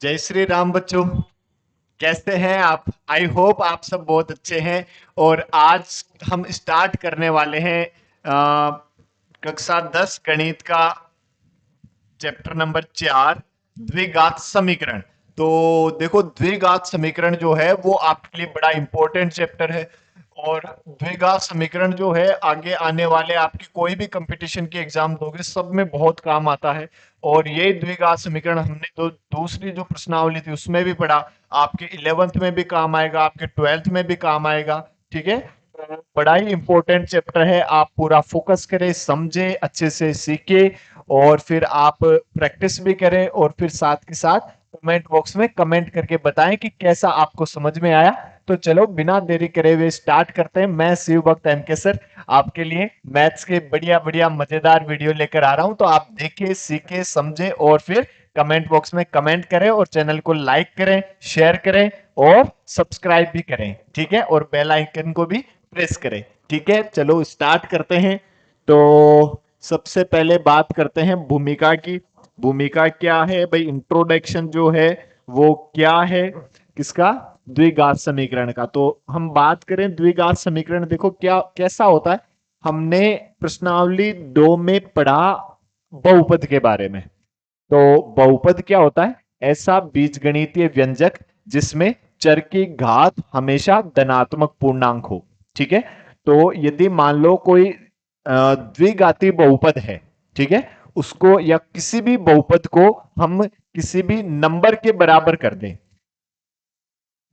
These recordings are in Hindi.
जय श्री राम बच्चों। कैसे हैं आप? आई होप आप सब बहुत अच्छे हैं। और आज हम स्टार्ट करने वाले हैं कक्षा 10 गणित का चैप्टर नंबर 4, द्विघात समीकरण। तो देखो, द्विघात समीकरण जो है वो आपके लिए बड़ा इंपॉर्टेंट चैप्टर है। और द्विघात समीकरण जो है आगे आने वाले आपकी कोई भी कंपटीशन के एग्जाम दोगे सब में बहुत काम आता है। और ये द्विघात समीकरण हमने तो दूसरी जो प्रश्नावली थी उसमें भी पढ़ा, आपके 11th में भी काम आएगा, आपके 12th में भी काम आएगा। ठीक है, तो बड़ा ही इंपॉर्टेंट चैप्टर है। आप पूरा फोकस करें, समझे, अच्छे से सीखे और फिर आप प्रैक्टिस भी करें और फिर साथ के साथ कमेंट बॉक्स में कमेंट करके बताएं कि कैसा आपको समझ में आया। तो चलो बिना देरी करे हुए स्टार्ट करते हैं। मैं शिव भक्त एमके सर आपके लिए मैथ्स के बढ़िया बढ़िया मजेदार वीडियो लेकर आ रहा हूं। तो आप देखिए, सीखे, समझे और फिर कमेंट बॉक्स में कमेंट करें और चैनल को लाइक करें, शेयर करें और सब्सक्राइब भी करें। ठीक है, और बेल आइकन को भी प्रेस करें। ठीक है, चलो स्टार्ट करते हैं। तो सबसे पहले बात करते हैं भूमिका की। भूमिका क्या है भाई? इंट्रोडक्शन जो है वो क्या है किसका? द्विघात समीकरण का। तो हम बात करें द्विघात समीकरण, देखो क्या कैसा होता है। हमने प्रश्नावली 2 में पढ़ा बहुपद के बारे में। तो बहुपद क्या होता है? ऐसा बीजगणितीय व्यंजक जिसमें चर की घात हमेशा धनात्मक पूर्णांक हो। ठीक है, तो यदि मान लो कोई द्विघाती बहुपद है, ठीक है, उसको या किसी भी बहुपद को हम किसी भी नंबर के बराबर कर दें,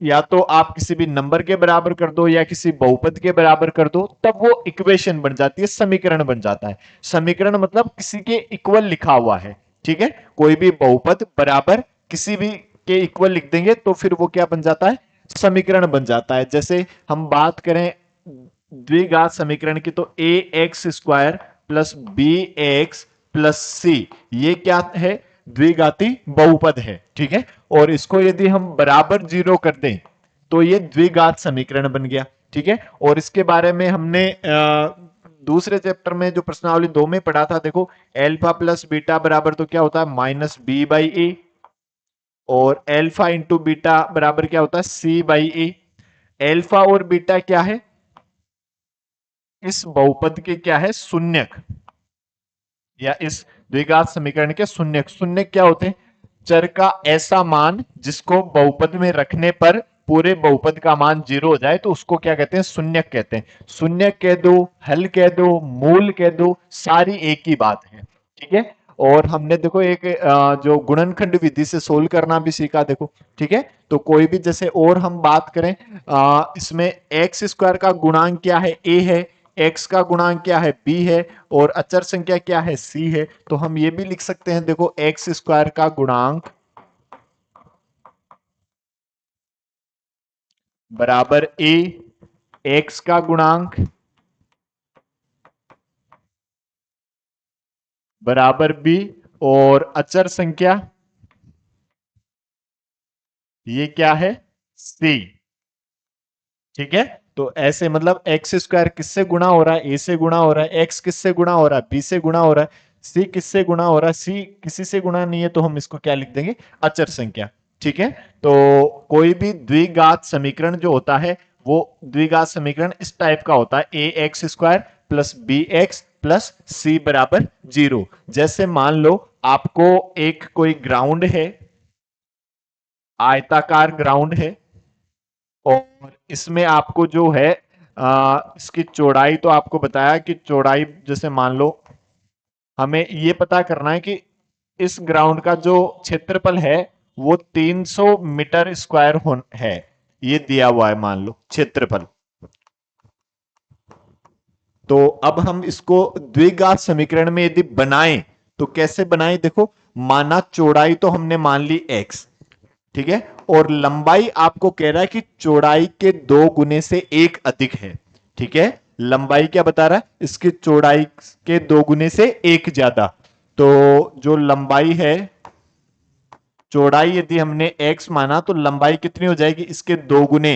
या तो आप किसी भी नंबर के बराबर कर दो या किसी बहुपद के बराबर कर दो, तब वो इक्वेशन बन जाती है, समीकरण बन जाता है। समीकरण मतलब किसी के इक्वल लिखा हुआ है। ठीक है, कोई भी बहुपद बराबर किसी भी के इक्वल लिख देंगे तो फिर वो क्या बन जाता है? समीकरण बन जाता है। जैसे हम बात करें द्विघात समीकरण की, तो a x square plus b x plus c, ये क्या है? द्विघाती बहुपद है। ठीक है, और इसको यदि हम बराबर 0 कर दें तो ये द्विघात समीकरण बन गया। ठीक है, और इसके बारे में हमने दूसरे चैप्टर में जो प्रश्नावली 2 में पढ़ा था, देखो एल्फा प्लस बीटा बराबर तो क्या होता है? माइनस बी बाई ए। और एल्फा इंटू बीटा बराबर क्या होता है? सी बाई ए। एल्फा और बीटा क्या है? इस बहुपद के क्या है? शून्यक, या इस द्विघात समीकरण के शून्यक। शून्यक क्या होते हैं? चर का ऐसा मान जिसको बहुपद में रखने पर पूरे बहुपद का मान 0 हो जाए तो उसको क्या कहते हैं? शून्यक कहते हैं। शून्यक कह दो, हल कह दो, मूल कह दो, सारी एक ही बात है। ठीक है, और हमने देखो एक जो गुणनखंड विधि से सोल्व करना भी सीखा, देखो। ठीक है, तो कोई भी जैसे और हम बात करें, इसमें एक्स स्क्वायर का गुणांक क्या है? ए है। एक्स का गुणांक क्या है? बी है। और अचर संख्या क्या है? सी है। तो हम ये भी लिख सकते हैं, देखो एक्स स्क्वायर का गुणांक बराबर ए, एक्स का गुणांक बराबर बी, और अचर संख्या ये क्या है? सी। ठीक है, तो ऐसे मतलब एक्स स्क्वायर किससे गुणा हो रहा है? ए से गुणा हो रहा है। एक्स किससे गुणा हो रहा है? बी से गुणा हो रहा है। सी किससे गुणा हो रहा है? सी किसी से गुणा नहीं है, तो हम इसको क्या लिख देंगे? अचर संख्या। ठीक है, तो कोई भी द्विघात समीकरण जो होता है वो द्विघात समीकरण इस टाइप का होता है, a x square plus b x plus c बराबर 0। जैसे मान लो आपको एक कोई ग्राउंड है, आयताकार ग्राउंड है, और इसमें आपको जो है इसकी चौड़ाई, तो आपको बताया कि चौड़ाई जैसे मान लो हमें ये पता करना है कि इस ग्राउंड का जो क्षेत्रफल है वो 300 मीटर स्क्वायर है। ये दिया हुआ है मान लो क्षेत्रफल। तो अब हम इसको द्विघात समीकरण में यदि बनाएं तो कैसे बनाएं? देखो, माना चौड़ाई तो हमने मान ली x, ठीक है, और लंबाई आपको कह रहा है कि चौड़ाई के 2 गुने से 1 अधिक है। ठीक है, लंबाई क्या बता रहा है? इसकी चौड़ाई के 2 गुने से 1 ज्यादा। तो जो लंबाई है, चौड़ाई यदि हमने x माना तो लंबाई कितनी हो जाएगी? इसके 2 गुने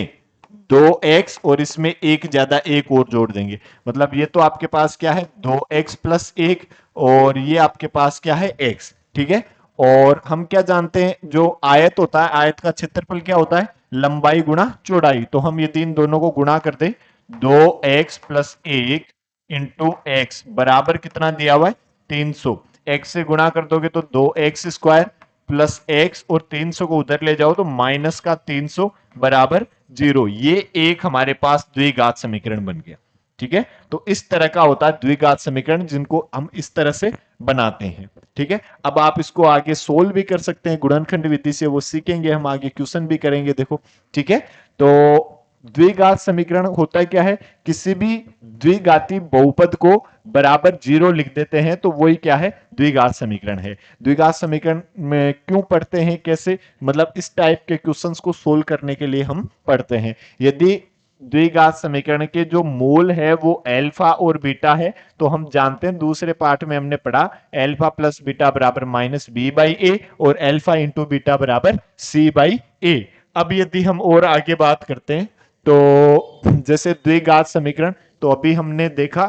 2x, और इसमें एक ज्यादा एक और जोड़ देंगे। मतलब ये तो आपके पास क्या है? 2x प्लस 1, और ये आपके पास क्या है? x। ठीक है, और हम क्या जानते हैं, जो आयत होता है, आयत का क्षेत्रफल क्या होता है, लंबाई गुणा चौड़ाई। तो हम यदि इन दोनों को गुणा कर दें, 2x+1 इंटू एक्स बराबर कितना दिया हुआ है, 300। एक्स से गुणा कर दोगे तो 2x² प्लस एक्स, और 300 को उधर ले जाओ तो माइनस का 300 बराबर 0। ये एक हमारे पास द्विघात समीकरण बन गया। ठीक है, तो इस तरह का होता है द्विघात समीकरण, जिनको हम इस तरह से बनाते हैं। ठीक है, अब आप इसको आगे सोल्व भी कर सकते हैं गुणनखंड विधि से, वो सीखेंगे हम आगे, क्वेश्चन भी करेंगे देखो। ठीक है, तो द्विघात समीकरण होता है क्या है, किसी भी द्विघाती बहुपद को बराबर 0 लिख देते हैं तो वही क्या है, द्विघात समीकरण है। द्विघात समीकरण में क्यों पढ़ते हैं, कैसे, मतलब इस टाइप के क्वेश्चंस को सोल्व करने के लिए हम पढ़ते हैं। यदि द्विघात समीकरण के जो मूल है वो अल्फा और बीटा है, तो हम जानते हैं, दूसरे पार्ट में हमने पढ़ा, अल्फा प्लस बीटा बराबर -b/a, और अल्फा इंटू बीटा बराबर c/a। अब यदि हम और आगे बात करते हैं, तो जैसे द्विघात समीकरण, तो अभी हमने देखा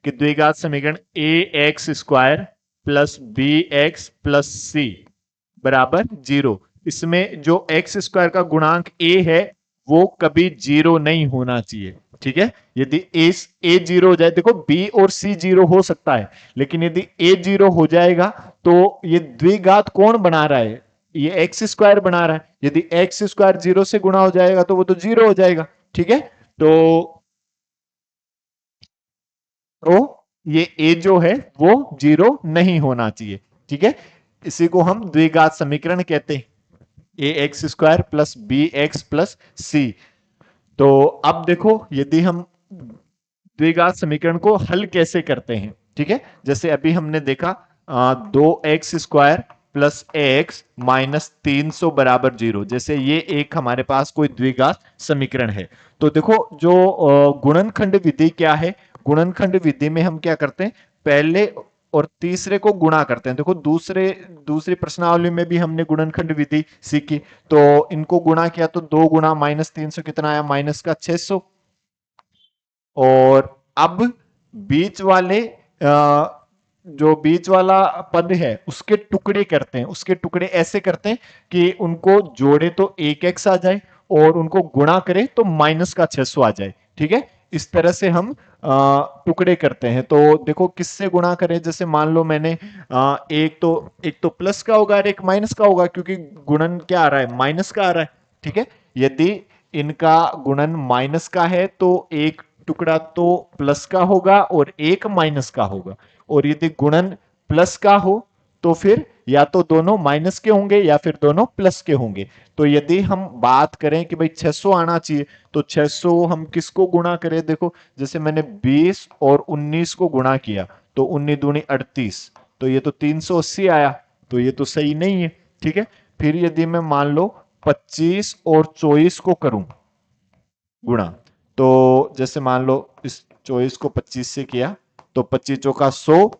कि द्विघात समीकरण ax² plus bx plus c बराबर 0। इसमें जो x² का गुणांक a है वो कभी 0 नहीं होना चाहिए। ठीक है, यदि a 0 हो जाए, देखो b और c 0 हो सकता है, लेकिन यदि a 0 हो जाएगा तो ये द्विघात कौन बना रहा है, ये x² बना रहा है। यदि x² 0 से गुणा हो जाएगा तो वो तो 0 हो जाएगा। ठीक है, तो ये a जो है वो 0 नहीं होना चाहिए। ठीक है, इसी को हम द्विघात समीकरण कहते हैं, ax² plus bx plus c। तो अब देखो, यदि हम द्विघात समीकरण को हल कैसे करते हैं। ठीक है, जैसे अभी हमने देखा 2x² प्लस एक्स माइनस 300 बराबर 0, जैसे ये एक हमारे पास कोई द्विघात समीकरण है। तो देखो, जो गुणनखंड विधि क्या है, गुणनखंड विधि में हम क्या करते हैं, पहले और तीसरे को गुणा करते हैं। देखो, दूसरी प्रश्नावली में भी हमने गुणनखंड विधि सीखी, तो इनको गुणा किया तो 2 गुणा -300 कितना आया, माइनस का 600। और अब बीच वाले जो बीच वाला पद है उसके टुकड़े करते हैं, उसके टुकड़े ऐसे करते हैं कि उनको जोड़े तो 1x आ जाए, और उनको गुणा करें तो माइनस का 600 आ जाए। ठीक है, इस तरह से हम टुकड़े करते हैं। तो देखो, किससे गुणा करें, जैसे मान लो मैंने एक तो प्लस का होगा और एक माइनस का होगा, क्योंकि गुणन क्या आ रहा है, माइनस का आ रहा है। ठीक है, यदि इनका गुणन माइनस का है तो एक टुकड़ा तो प्लस का होगा और एक माइनस का होगा, और यदि गुणन प्लस का हो तो फिर या तो दोनों माइनस के होंगे या फिर दोनों प्लस के होंगे। तो यदि हम बात करें कि भाई 600 आना चाहिए, तो 600 हम किसको गुणा करें, देखो, जैसे मैंने 20 और 19 को गुणा किया तो 19 दूनी 38, तो ये तो 380 आया, तो ये तो सही नहीं है। ठीक है, फिर यदि मैं मान लो 25 और 24 को करूं गुणा, तो जैसे मान लो इस 24 को 25 से किया तो 25 चौका 100,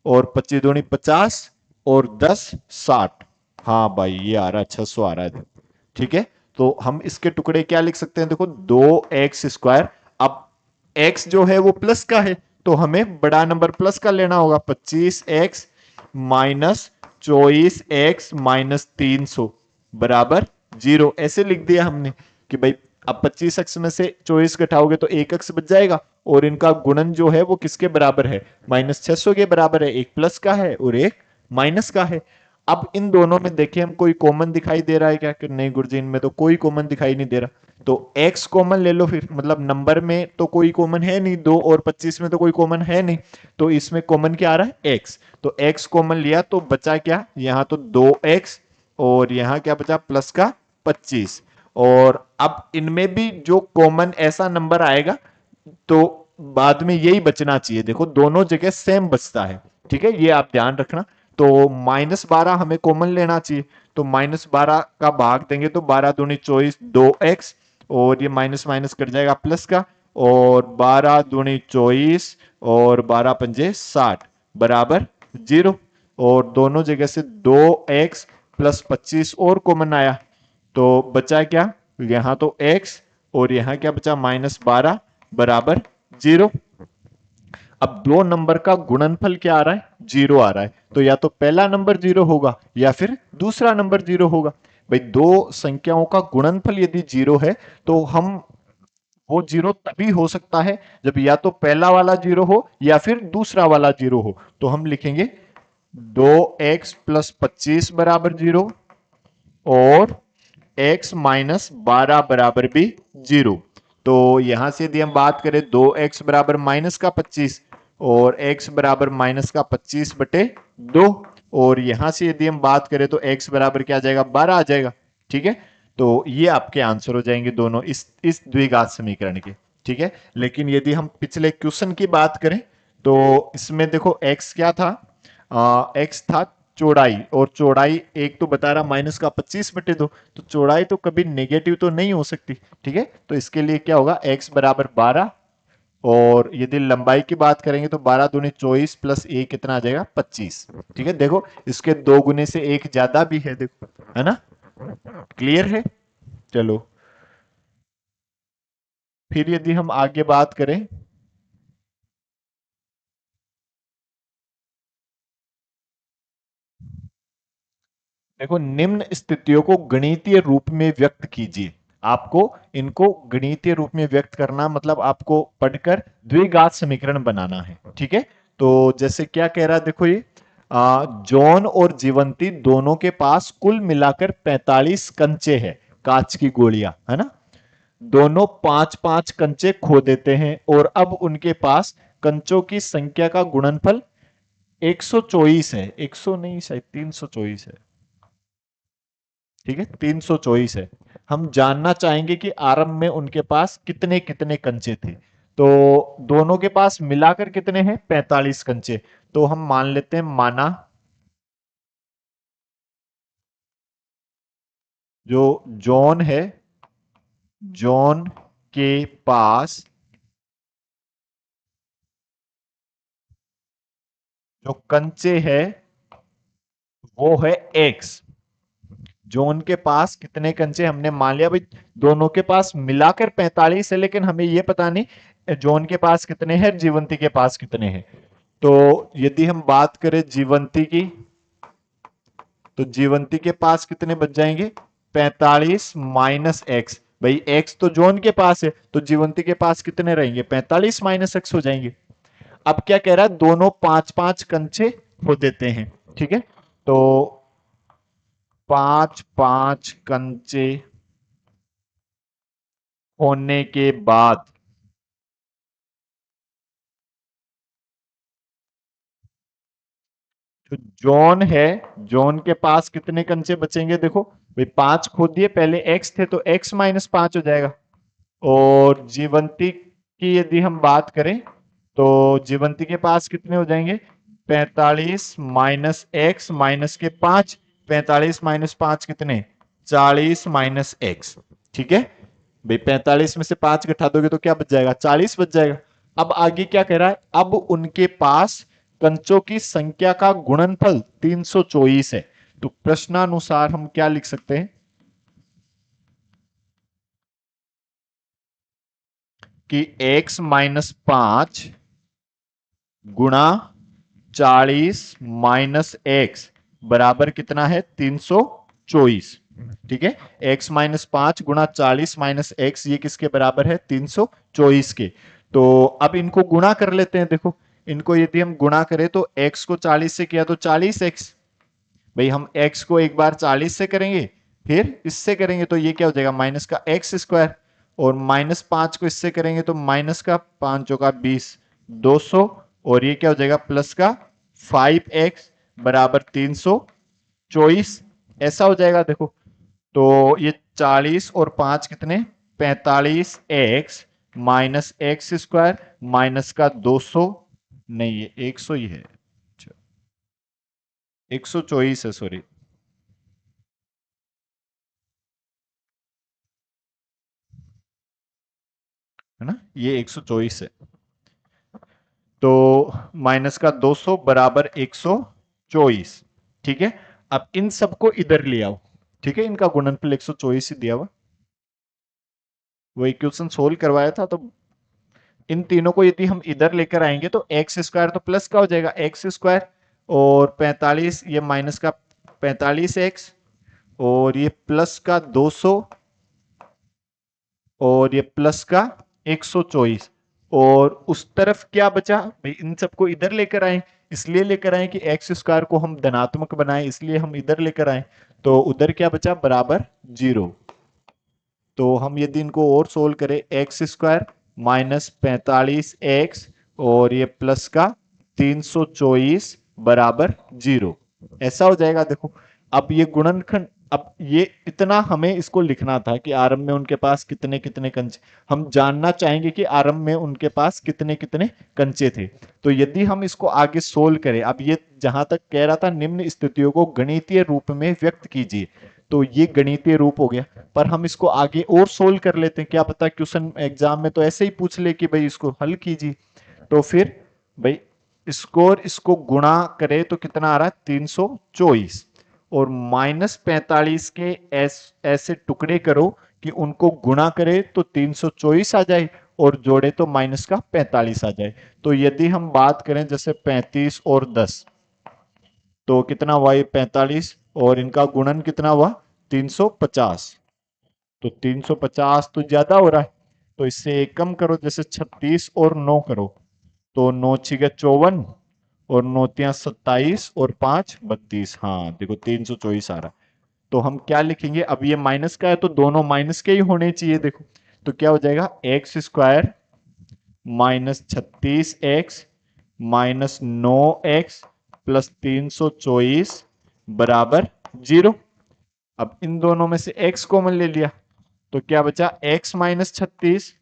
और 25 दूनी 50, और 10 60। हाँ भाई, ये आ रहा है 600 आ रहा है। ठीक है, तो हम इसके टुकड़े क्या लिख सकते हैं, देखो, 2x²। अब x जो है वो प्लस का है, तो हमें बड़ा नंबर प्लस का लेना होगा, 25x माइनस 24x माइनस 300 बराबर 0। ऐसे लिख दिया हमने कि भाई, अब 25x में से 24 घटाओगे तो 1x बच जाएगा, और इनका गुणन जो है वो किसके बराबर है, -600 के बराबर है। एक प्लस का है और एक माइनस का है। अब इन दोनों में देखिए, हम कोई कॉमन दिखाई दे रहा है क्या, कि नहीं गुरुजी, इनमें तो कोई कॉमन दिखाई नहीं दे रहा। तो x कॉमन ले लो फिर, मतलब नंबर में तो कोई कॉमन है नहीं, 2 और 25 में तो कोई कॉमन है नहीं, तो इसमें कॉमन क्या आ रहा है, x। तो x कॉमन लिया तो बचा क्या, यहां तो 2x, और यहां क्या बचा, प्लस का 25। और अब इनमें भी जो कॉमन ऐसा नंबर आएगा तो बाद में यही बचना चाहिए। देखो, दोनों जगह सेम बचता है। ठीक है, ये आप ध्यान रखना। तो -12 हमें कॉमन लेना चाहिए, तो -12 का भाग देंगे तो 12 दूनी 24, 2x, और ये माइनस माइनस कट जाएगा प्लस का, और 12 दूनी 24 और 12 पंजे 60 बराबर 0। और दोनों जगह से 2x प्लस 25 और कॉमन आया, तो बचा क्या, यहां तो x, और यहां क्या बचा, -12 बराबर 0। अब दो नंबर का गुणनफल क्या आ रहा है, जीरो आ रहा है, तो या तो पहला नंबर जीरो होगा या फिर दूसरा नंबर जीरो होगा। भाई दो संख्याओं का गुणनफल यदि जीरो है तो हम वो जीरो तभी हो सकता है जब या तो पहला वाला जीरो हो या फिर दूसरा वाला जीरो हो। तो हम लिखेंगे 2x+25 बराबर जीरो और x -12 बराबर भी जीरो। तो यहां से यदि हम बात करें 2x बराबर -25 और x बराबर -25 बटे 2, और यहां से यदि हम बात करें तो x बराबर क्या आ जाएगा, 12 आ जाएगा। ठीक है, तो ये आपके आंसर हो जाएंगे दोनों इस द्विघात समीकरण के। ठीक है, लेकिन यदि हम पिछले क्वेश्चन की बात करें तो इसमें देखो x क्या था, x था चौड़ाई, और चौड़ाई एक तो बता रहा -25/2, तो चौड़ाई तो कभी नेगेटिव तो नहीं हो सकती। ठीक है, तो इसके लिए क्या होगा, x बराबर 12, और यदि लंबाई की बात करेंगे तो 12 दूनी 24 प्लस 1 कितना आ जाएगा, 25। ठीक है, देखो इसके दो गुने से एक ज्यादा भी है, देखो, है ना, क्लियर है। चलो फिर यदि हम आगे बात करें, देखो निम्न स्थितियों को गणितीय रूप में व्यक्त कीजिए। आपको इनको गणितीय रूप में व्यक्त करना मतलब आपको पढ़कर द्विघात समीकरण बनाना है। ठीक है, तो जैसे क्या कह रहा है, देखो ये जॉन और जीवंती दोनों के पास कुल मिलाकर 45 कंचे हैं, कांच की गोलियां, है ना। दोनों पांच पांच कंचे खो देते हैं और अब उनके पास कंचों की संख्या का गुणनफल 124 है, 100 नहीं, शायद 324 है। ठीक है, 324 है। हम जानना चाहेंगे कि आरंभ में उनके पास कितने कितने कंचे थे। तो दोनों के पास मिलाकर कितने हैं, 45 कंचे। तो हम मान लेते हैं, माना जो जॉन है, जॉन के पास जो कंचे है वो है एक्स। जॉन के पास कितने कंचे, हमने मान लिया भाई दोनों के पास मिलाकर 45 है, लेकिन हमें यह पता नहीं जॉन के पास कितने हैं, जीवंती के पास कितने हैं। तो यदि हम बात करें जीवंती की, तो जीवंती के पास कितने बच जाएंगे, 45 माइनस एक्स। भाई एक्स तो जॉन के पास है, तो जीवंती के पास कितने रहेंगे, 45 माइनस एक्स हो जाएंगे। अब क्या कह रहा है, दोनों पांच पांच कंचे हो देते हैं। ठीक है, तो पांच पांच कंचे होने के बाद जो जॉन है, जॉन के पास कितने कंचे बचेंगे, देखो भाई पांच खो दिए, पहले एक्स थे तो एक्स -5 हो जाएगा। और जीवंती की यदि हम बात करें तो जीवंती के पास कितने हो जाएंगे, 45 माइनस एक्स माइनस के 5, 45 -5 कितने, 40 माइनस एक्स। ठीक है भाई, 45 में से 5 घटा दोगे तो क्या बच जाएगा, 40 बच जाएगा। अब आगे क्या कह रहा है, अब उनके पास कंचों की संख्या का गुणनफल 324 है। तो प्रश्नानुसार हम क्या लिख सकते हैं कि x -5 गुणा 40 माइनस एक्स बराबर कितना है, 324। ठीक है, x -5 गुणा 40 माइनस एक्स, ये किसके बराबर है, 324 के। तो अब इनको गुणा कर लेते हैं, देखो इनको यदि हम गुणा करें तो x को 40 से किया तो 40x। भाई हम x को एक बार 40 से करेंगे, फिर इससे करेंगे तो ये क्या हो जाएगा, माइनस का x², और -5 को इससे करेंगे तो माइनस का 5 चौका 20, 200, और ये क्या हो जाएगा, प्लस का 5x बराबर 324, ऐसा हो जाएगा। देखो तो ये 40 और 5 कितने, 45x माइनस x² माइनस का 200, नहीं ये 100 ही है, 124 है, सॉरी। है ना, ये 124 है। तो माइनस का 200 बराबर 124। ठीक है, अब इन सबको इधर ले आओ। ठीक है, इनका गुणनफल 124 ही दिया हुआ, वो इक्वेशन सोल्व करवाया था, तो इन तीनों को यदि हम इधर लेकर आएंगे तो एक्स स्क्वायर तो प्लस का हो जाएगा एक्स स्क्वायर, और 45 ये माइनस का 45x, और ये प्लस का 200, और ये प्लस का 124, और उस तरफ क्या बचा भाई, इन सबको इधर लेकर आए, इसलिए लेकर आए कि एक्स स्क्वायर को हम धनात्मक बनाए, इसलिए हम इधर लेकर आए, तो उधर क्या बचा बराबर 0। तो हम यदि इनको और सोल्व करें, एक्स स्क्वायर माइनस 45x और ये प्लस का 324 बराबर 0, ऐसा हो जाएगा। देखो अब ये गुणनखंड, अब ये इतना हमें इसको लिखना था कि आरंभ में उनके पास कितने कितने कंचे, हम जानना चाहेंगे कि आरंभ में उनके पास कितने कितने कंचे थे। तो यदि हम इसको आगे सोल्व करें, अब ये जहां तक कह रहा था निम्न स्थितियों को गणितीय रूप में व्यक्त कीजिए, तो ये गणितीय रूप हो गया, पर हम इसको आगे और सोल्व कर लेते हैं, क्या पता क्वेश्चन एग्जाम में तो ऐसे ही पूछ ले कि भाई इसको हल कीजिए। तो फिर भाई स्कोर इसको गुणा करे तो कितना आ रहा है 324, और माइनस 45 के ऐसे टुकड़े करो कि उनको गुणा करे तो 324 आ जाए, और जोड़े तो माइनस का 45 आ जाए। तो यदि हम बात करें जैसे 35 और 10, तो कितना हुआ ये 45, और इनका गुणन कितना हुआ 350, तो 350 तो ज्यादा हो रहा है, तो इससे एक कम करो, जैसे 36 और 9 करो, तो 9 छिके 54, और 9 तिया 27, और 5 32, हाँ देखो 324 आ रहा है। तो हम क्या लिखेंगे, अब ये माइनस का है तो दोनों माइनस के ही होने चाहिए। देखो तो क्या हो जाएगा, x square minus 36x minus 9x plus 324 बराबर 0। अब इन दोनों में से x कॉमन ले लिया, तो क्या बचा x माइनस 36,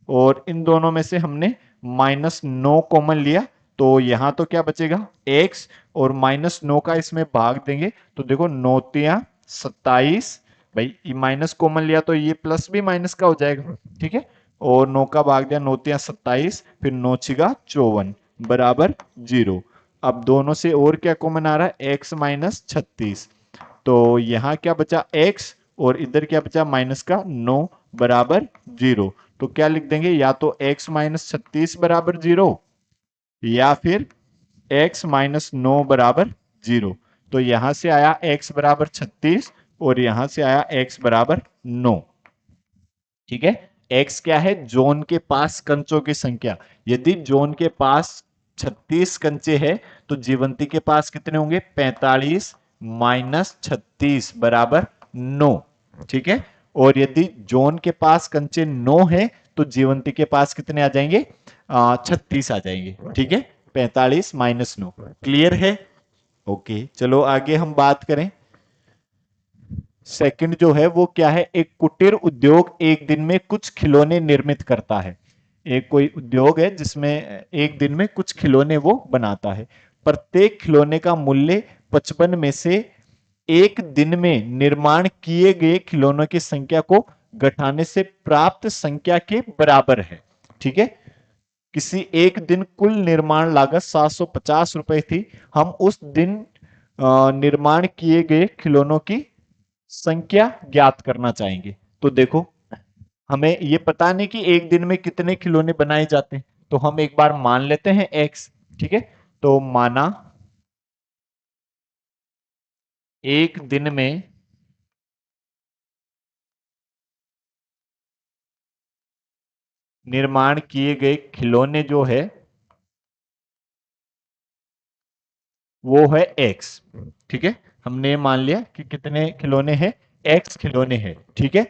और इन दोनों में से हमने माइनस 9 कॉमन लिया, तो यहां तो क्या बचेगा x, और माइनस 9 का इसमें भाग देंगे तो देखो 9 तिया 27, भाई ये माइनस कॉमन लिया तो ये प्लस भी माइनस का हो जाएगा, ठीक है, और 9 का भाग दिया 9 तिया 27, फिर 9 छिगा 54 बराबर 0। अब दोनों से और क्या कॉमन आ रहा है, x माइनस 36, तो यहां क्या बचा x, और इधर क्या बचा माइनस का 9 बराबर 0। तो क्या लिख देंगे, या तो x माइनस 36 बराबर 0, या फिर x माइनस 9 बराबर 0। तो यहां से आया x बराबर 36, और यहां से आया x बराबर 9, ठीक है। x क्या है, जोन के पास कंचों की संख्या, यदि जोन के पास 36 कंचे हैं तो जीवंती के पास कितने होंगे, 45 माइनस 36 बराबर 9, ठीक है। और यदि जोन के पास कंचे 9 है तो जीवंती के पास कितने आ जाएंगे, 36 आ जाएंगे, ठीक है, 45 माइनस 9। क्लियर है, ओके। चलो आगे हम बात करें, सेकंड जो है वो क्या है, एक कुटीर उद्योग एक दिन में कुछ खिलौने निर्मित करता है। एक कोई उद्योग है जिसमें एक दिन में कुछ खिलौने वो बनाता है। प्रत्येक खिलौने का मूल्य 55 में से एक दिन में निर्माण किए गए खिलौनों की संख्या को घटाने से प्राप्त संख्या के बराबर है, ठीक है। किसी एक दिन कुल निर्माण लागत 750 रुपए थी, हम उस दिन निर्माण किए गए खिलौनों की संख्या ज्ञात करना चाहेंगे। तो देखो हमें ये पता नहीं कि एक दिन में कितने खिलौने बनाए जाते हैं, तो हम एक बार मान लेते हैं x, ठीक है। तो माना एक दिन में निर्माण किए गए खिलौने जो है वो है x, ठीक है। हमने मान लिया कि कितने खिलौने हैं, x खिलौने हैं, ठीक है।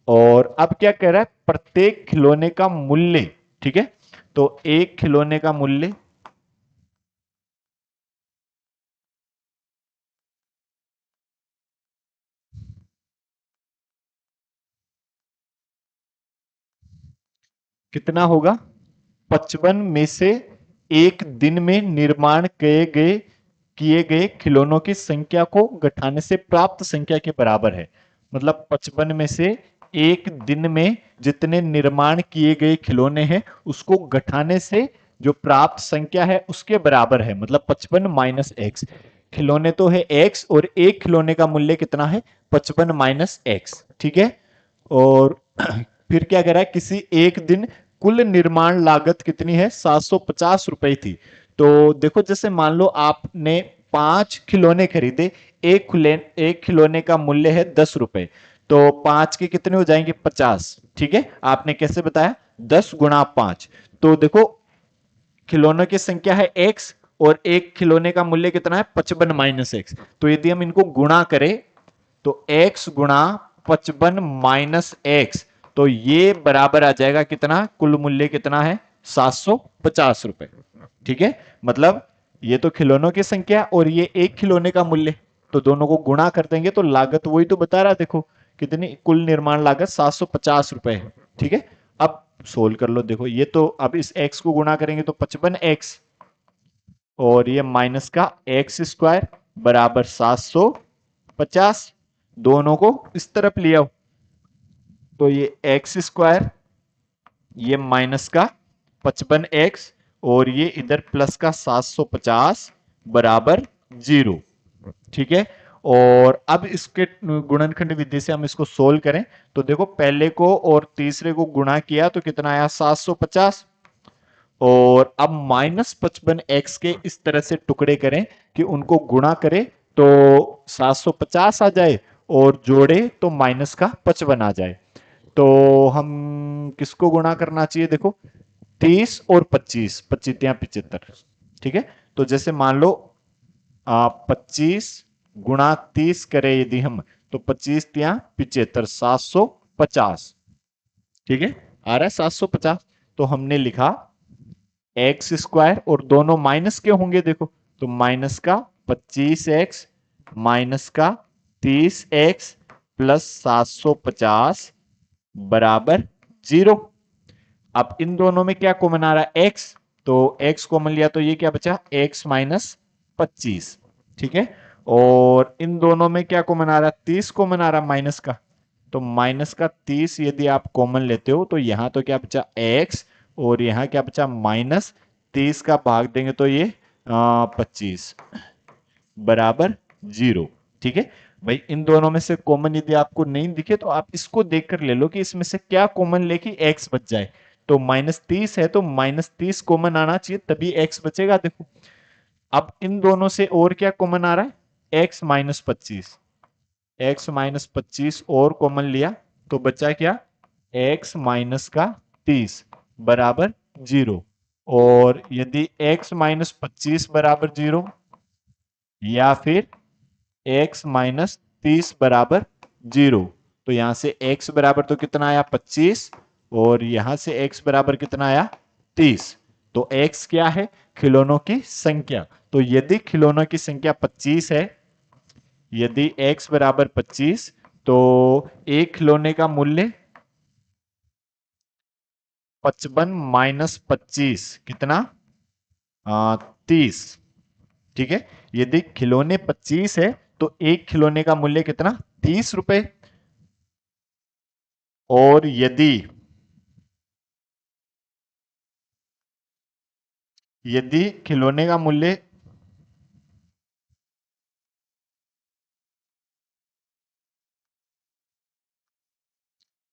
और अब क्या कह रहा है, प्रत्येक खिलौने का मूल्य, ठीक है। तो एक खिलौने का मूल्य कितना होगा, 55 में से एक दिन में निर्माण किए गए खिलौनों की संख्या को घटाने से प्राप्त संख्या के बराबर है। मतलब 55 में से एक दिन में जितने निर्माण किए गए खिलौने हैं उसको घटाने से जो प्राप्त संख्या है उसके बराबर है, मतलब 55 माइनस एक्स। खिलौने तो है एक्स, और एक खिलौने का मूल्य कितना है, 55 माइनस एक्स, ठीक है। और फिर क्या कह रहा है, किसी एक दिन कुल निर्माण लागत कितनी है, 750 रुपए थी। तो देखो जैसे मान लो आपने 5 खिलौने खरीदे, एक खिलौने का मूल्य है 10 रुपए, तो 5 के कितने हो जाएंगे, 50। ठीक है, आपने कैसे बताया, 10 × 5। तो देखो खिलौनों की संख्या है एक्स और एक खिलौने का मूल्य कितना है, 55 - एक्स। तो यदि हम इनको गुणा करें तो x × 55 - एक्स, तो ये बराबर आ जाएगा कितना, कुल मूल्य कितना है, 750 रुपए। ठीक है, मतलब ये तो खिलौनों की संख्या और ये एक खिलौने का मूल्य, तो दोनों को गुणा कर देंगे तो लागत वही तो बता रहा, देखो कितनी, कुल निर्माण लागत 750 रुपए है। ठीक है, अब सोल्व कर लो, देखो ये तो अब इस x को गुणा करेंगे तो 55x, और ये माइनस का x² बराबर 750, दोनों को इस तरफ ले आओ, तो ये x², ये माइनस का 55x, और ये इधर प्लस का 750 बराबर 0। ठीक है, और अब इसके गुणनखंड विधि से हम इसको सोल्व करें तो देखो पहले को और तीसरे को गुणा किया तो कितना आया, 750, और अब -55x के इस तरह से टुकड़े करें कि उनको गुणा करें तो 750 आ जाए और जोड़े तो -55 आ जाए। तो हम किसको गुणा करना चाहिए, देखो 30 और 25, 25×75। ठीक है, तो जैसे मान लो 25 × 30 करें यदि हम, तो 25×3 = 75, 750। ठीक है, आ रहा है 750। तो हमने लिखा x² और दोनों माइनस के होंगे, देखो तो माइनस का 25x माइनस का 30x प्लस 750 बराबर 0। अब इन दोनों में क्या कॉमन आ रहा है, x, तो x कॉमन लिया तो ये क्या बचा, x - 25। ठीक है, और इन दोनों में क्या कॉमन आ रहा है, 30 कॉमन आ रहा है माइनस का, तो माइनस का 30 यदि आप कॉमन लेते हो तो यहां तो क्या बचा, x, और यहां क्या बचा, -30 का भाग देंगे तो ये 25 बराबर 0। ठीक है भाई, इन दोनों में से कॉमन यदि आपको नहीं दिखे तो आप इसको देखकर ले लो कि इसमें से क्या कॉमन लेके x बच जाए। तो -30 है तो -30 कॉमन आना चाहिए तभी x बचेगा, देखो। अब इन दोनों से और क्या कॉमन आ रहा है, x - 25, x - 25 और कॉमन लिया तो बचा क्या, x माइनस का 30 बराबर 0। और यदि x - 25 बराबर 0 या फिर x - 30 बराबर 0, तो यहां से x बराबर तो कितना आया, 25, और यहां से x बराबर कितना आया, 30। तो x क्या है, खिलौनों की संख्या। तो यदि खिलौनों की संख्या 25 है, यदि x बराबर 25, तो एक खिलौने का मूल्य 55 - 25 कितना, 30। ठीक है, यदि खिलौने 25 है तो एक खिलौने का मूल्य कितना, 30 रुपए। और यदि खिलौने का मूल्य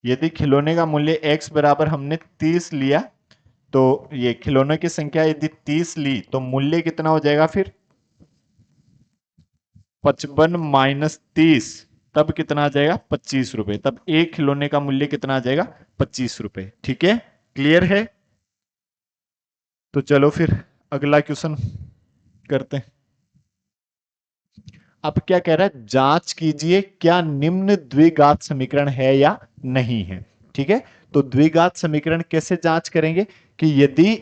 यदि खिलौने का मूल्य x बराबर हमने 30 लिया, तो ये खिलौनों की संख्या यदि 30 ली तो मूल्य कितना हो जाएगा फिर, 55 - 30, तब कितना आ जाएगा, 25 रुपए। तब एक खिलौने का मूल्य कितना आ जाएगा, 25 रुपए। ठीक है, क्लियर है। तो चलो फिर अगला क्वेश्चन करते हैं। अब क्या कह रहा है, जांच कीजिए क्या निम्न द्विघात समीकरण है या नहीं है। ठीक है, तो द्विघात समीकरण कैसे जांच करेंगे कि यदि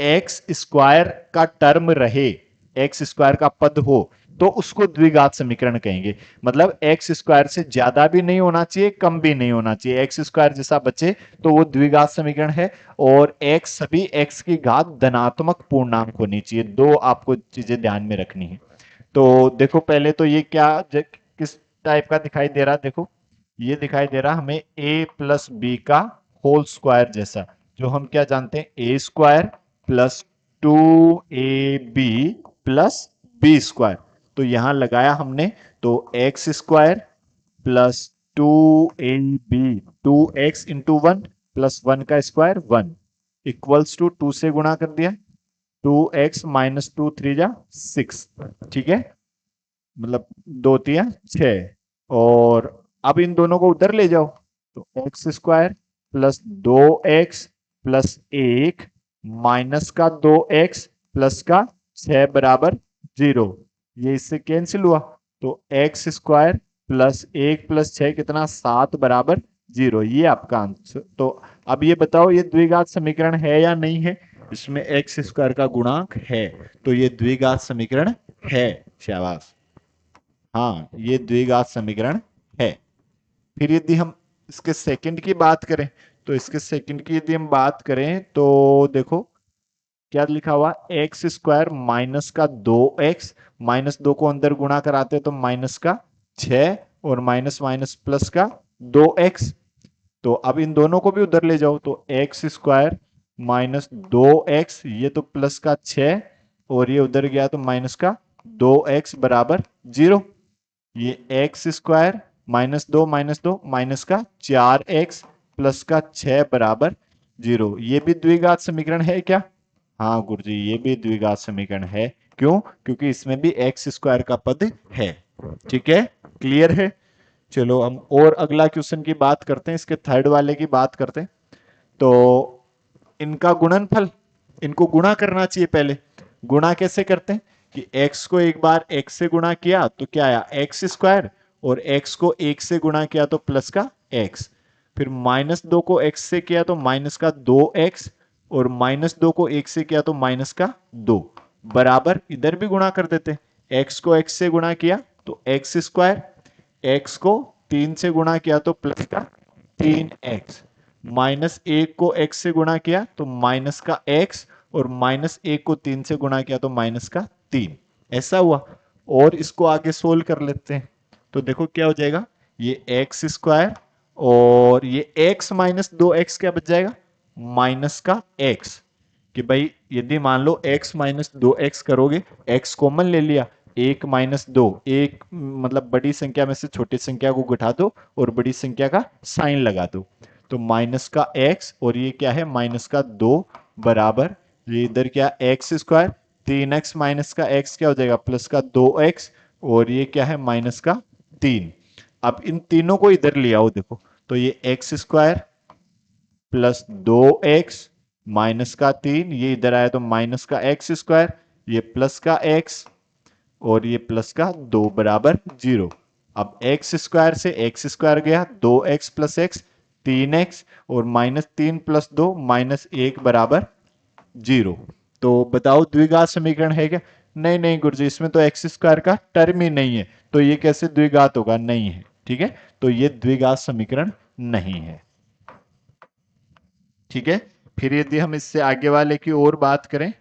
x² का टर्म रहे, x² का पद हो तो उसको द्विघात समीकरण कहेंगे। मतलब x² से ज्यादा भी नहीं होना चाहिए, कम भी नहीं होना चाहिए, x² जैसा बचे तो वो द्विघात समीकरण है। और x सभी x की घात धनात्मक पूर्णांक होनी चाहिए। दो आपको चीजें ध्यान में रखनी है। तो देखो पहले तो ये क्या किस टाइप का दिखाई दे रहा, देखो ये दिखाई दे रहा हमें a+b का होल स्क्वायर जैसा, जो हम क्या जानते हैं, a² plus 2ab plus b²। तो यहां लगाया हमने तो x² plus 2ab, 2x × 1 plus 1 का स्क्वायर 1, इक्वल्स टू 2 से गुणा कर दिया, 2x माइनस 2 3 जा 6, ठीक है, मतलब 2 तिया 6। और अब इन दोनों को उधर ले जाओ, तो x square plus 2x plus 1 minus का 2x प्लस का 6 बराबर 0। ये इससे कैंसिल हुआ, तो एक्स स्क्वायर प्लस 1 प्लस 6 कितना, 7 बराबर 0। ये आपका आंसर। तो अब ये बताओ ये द्विघात समीकरण है या नहीं है? इसमें एक्स स्क्वायर का गुणांक है, तो ये द्विघात समीकरण है। शाबाश, हाँ ये द्विघात समीकरण है। फिर यदि हम इसके सेकंड की बात करें, तो इसके सेकंड की यदि हम बात करें तो देखो क्या लिखा हुआ, एक्स स्क्वायर माइनस का 2x, माइनस 2 को अंदर गुणा कराते तो माइनस का 6 और माइनस माइनस प्लस का 2x। तो अब इन दोनों को भी उधर ले जाओ, तो एक्स स्क्वायर माइनस 2x, ये तो प्लस का 6 और ये उधर गया तो माइनस का 2x बराबर 0। ये एक्स स्क्वायर -2 -2 माइनस का 4x प्लस का 6 बराबर 0। ये भी द्विघात समीकरण है क्या? हाँ गुरुजी, ये भी द्विघात समीकरण है। क्यों? क्योंकि इसमें भी एक्स स्क्वायर का पद है। ठीक है, क्लियर है। चलो हम और अगला क्वेश्चन की बात करते हैं, इसके थर्ड वाले की बात करते हैं। तो इनका गुणनफल, इनको गुणा करना चाहिए। पहले गुणा कैसे करते हैं कि x को एक बार x से गुणा किया तो क्या आया, एक्स स्क्वायर, और x को 1 से गुणा किया तो प्लस का x, फिर -2 को x से किया तो माइनस का 2x, और -2 को 1 से किया तो माइनस का 2 बराबर, इधर भी गुणा कर देते हैं। x को x से गुणा किया तो एक्स स्क्वायर, x को 3 से गुणा किया तो प्लस का 3x, -1 को x से गुणा किया तो माइनस का x, और -1 को 3 से गुणा किया तो माइनस का 3। ऐसा हुआ। और इसको आगे सोल्व कर लेते हैं, तो देखो क्या हो जाएगा, ये एक्स स्क्वायर और ये x माइनस 2x क्या बच जाएगा, माइनस का x। कि भाई यदि मान लो x माइनस 2x करोगे, x कॉमन ले लिया, 1 माइनस 2, एक मतलब बड़ी संख्या में से छोटी संख्या को घटा दो और बड़ी संख्या का साइन लगा दो, तो माइनस का x और ये क्या है माइनस का 2 बराबर, ये इधर क्या एक्स स्क्वायर, 3x माइनस का x क्या हो जाएगा प्लस का 2x, और ये क्या है माइनस का 3। अब इन तीनों को इधर ले आओ, देखो तो ये x square plus 2x minus का 3, ये इधर आया तो माइनस का एक्स स्क्वायर, ये प्लस का x और ये प्लस का 2 बराबर 0। अब एक्स स्क्वायर से एक्स स्क्वायर गया, 2x प्लस एक्स 3x, और -3 प्लस 2 -1 बराबर 0। तो बताओ द्विघात समीकरण है क्या? नहीं नहीं गुरुजी, इसमें तो एक्स स्क्वायर का टर्म ही नहीं है, तो ये कैसे द्विघात होगा? नहीं है। ठीक है, तो ये द्विघात समीकरण नहीं है। ठीक है, फिर यदि हम इससे आगे वाले की और बात करें,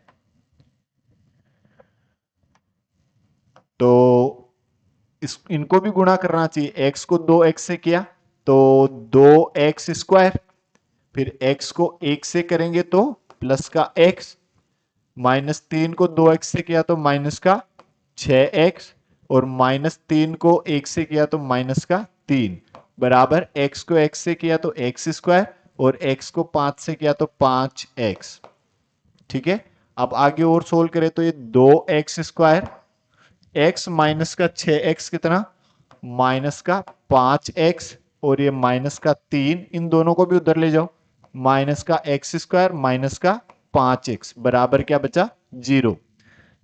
तो इनको भी गुणा करना चाहिए। x को 2x से किया तो 2x स्क्वायर, फिर x को 1 से करेंगे तो प्लस का x, -3 को 2x से किया तो माइनस का 6x, और -3 को 1 से किया तो माइनस का 3 बराबर, x को x से किया तो x स्क्वायर, और x को 5 से किया तो 5x। ठीक है, अब आगे और सोल्व करें तो ये 2x स्क्वायर, x माइनस का 6x कितना, माइनस का 5x, और ये माइनस का 3, इन दोनों को भी उधर ले जाओ, माइनस का x स्क्वायर माइनस का 5x बराबर क्या बचा, 0।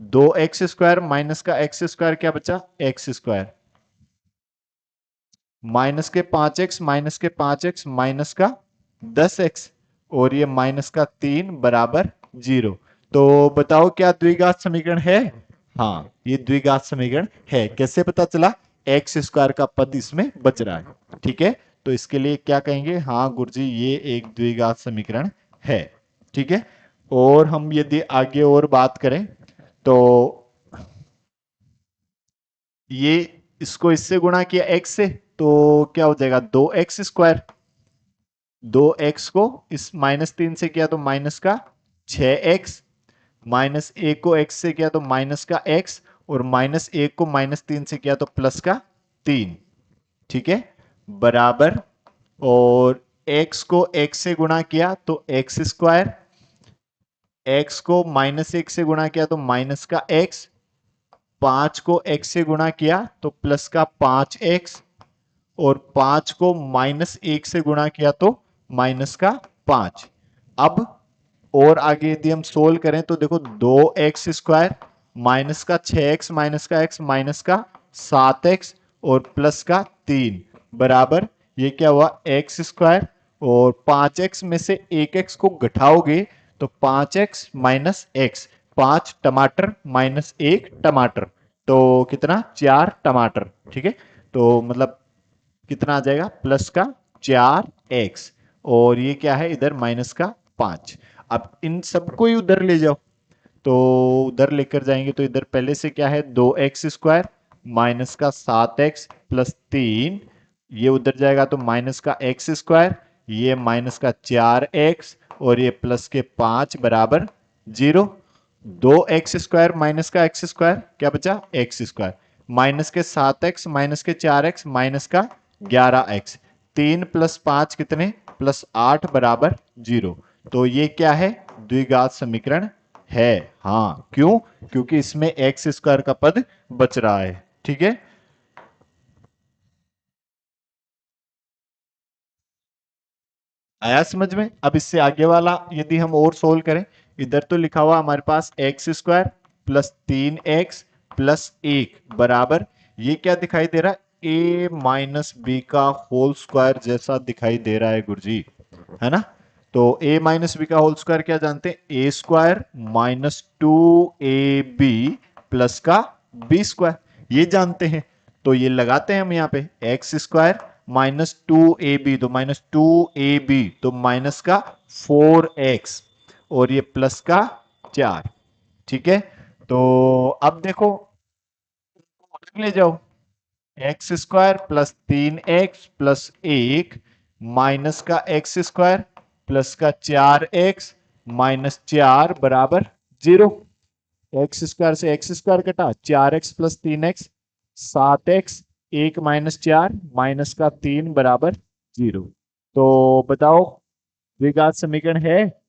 2x स्क्वायर माइनस का x स्क्वायर क्या बचा, x स्क्वायर, माइनस के 5x माइनस के 5x माइनस का 10x, और ये माइनस का 3 बराबर 0। तो बताओ क्या द्विघात समीकरण है? हाँ ये द्विघात समीकरण है। कैसे पता चला? एक्स स्क्वायर का पद इसमें बच रहा है। ठीक है, तो इसके लिए क्या कहेंगे, हाँ गुरुजी ये एक द्विघात समीकरण है। ठीक है, और हम यदि आगे और बात करें तो ये इसको इससे गुणा किया x से तो क्या हो जाएगा, 2x स्क्वायर, 2x को इस -3 से किया तो माइनस का 6x, -1 को x से किया तो माइनस का x, और -1 को -3 से किया तो प्लस का 3। ठीक है, बराबर, और x को x से गुणा किया तो x स्क्वायर, x को -1 से गुणा किया तो माइनस का x, 5 को x से गुणा किया तो प्लस का 5x, और 5 को -1 से गुणा किया तो माइनस का 5। अब और आगे यदि हम सोल्व करें तो देखो 2x² माइनस का 6x माइनस का x माइनस का 7x और प्लस का 3 बराबर, ये क्या हुआ x², और 5x में से 1x को घटाओगे तो 5x माइनस x, 5 टमाटर माइनस 1 टमाटर, तो कितना 4 टमाटर। ठीक है, तो मतलब कितना आ जाएगा प्लस का 4x, और ये क्या है इधर माइनस का 5। अब इन सबको ही उधर ले जाओ, तो उधर लेकर जाएंगे तो इधर पहले से क्या है 2x² माइनस का 7x प्लस 3, ये उधर जाएगा तो माइनस का x², ये माइनस का 4x और ये प्लस के 5 बराबर 0। 2x² माइनस का x² क्या बचा x², माइनस के 7x माइनस के 4x माइनस का 11x, 3 प्लस 5 कितने +8 बराबर 0। तो ये क्या है द्विघात समीकरण है। हाँ क्यों, क्योंकि इसमें x² का पद बच रहा है। ठीक है, आया समझ में। अब इससे आगे वाला यदि हम और सोल्व करें, इधर तो लिखा हुआ हमारे पास x² प्लस 3x प्लस 1 बराबर, ये क्या दिखाई दे रहा है a माइनस बी का होल स्क्वायर जैसा दिखाई दे रहा है गुरुजी, है ना। तो a माइनस बी का होल स्क्वायर क्या जानते हैं, a² माइनस 2ab प्लस का b², ये जानते हैं। तो ये लगाते हैं हम यहाँ पे x² माइनस 2ab, तो -2ab तो माइनस का 4x और ये प्लस का 4। ठीक है, तो अब देखो ले जाओ, x² plus 3x plus 1 minus का x² प्लस का 4x माइनस 4 बराबर 0। x² से x² कटा, 4x plus 3x 7x, 1 minus 4 minus का 3 बराबर 0। तो बताओ द्विघात समीकरण है,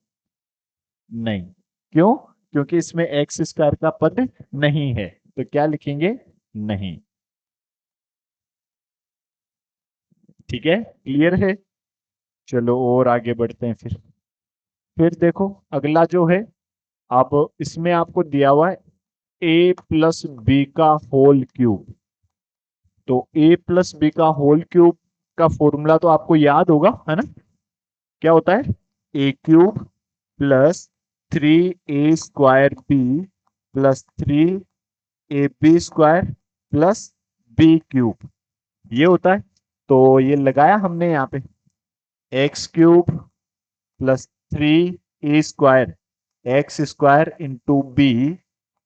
नहीं। क्यों, क्योंकि इसमें x² का पद नहीं है, तो क्या लिखेंगे नहीं। ठीक है, क्लियर है। चलो और आगे बढ़ते हैं फिर देखो अगला जो है, अब इसमें आपको दिया हुआ है a प्लस बी का होल क्यूब। तो a प्लस बी का होल क्यूब का फॉर्मूला तो आपको याद होगा, है ना। क्या होता है a³ plus 3a² b plus 3ab² plus b³ ये होता है। तो ये लगाया हमने यहाँ पे x³ plus 3a² x² into B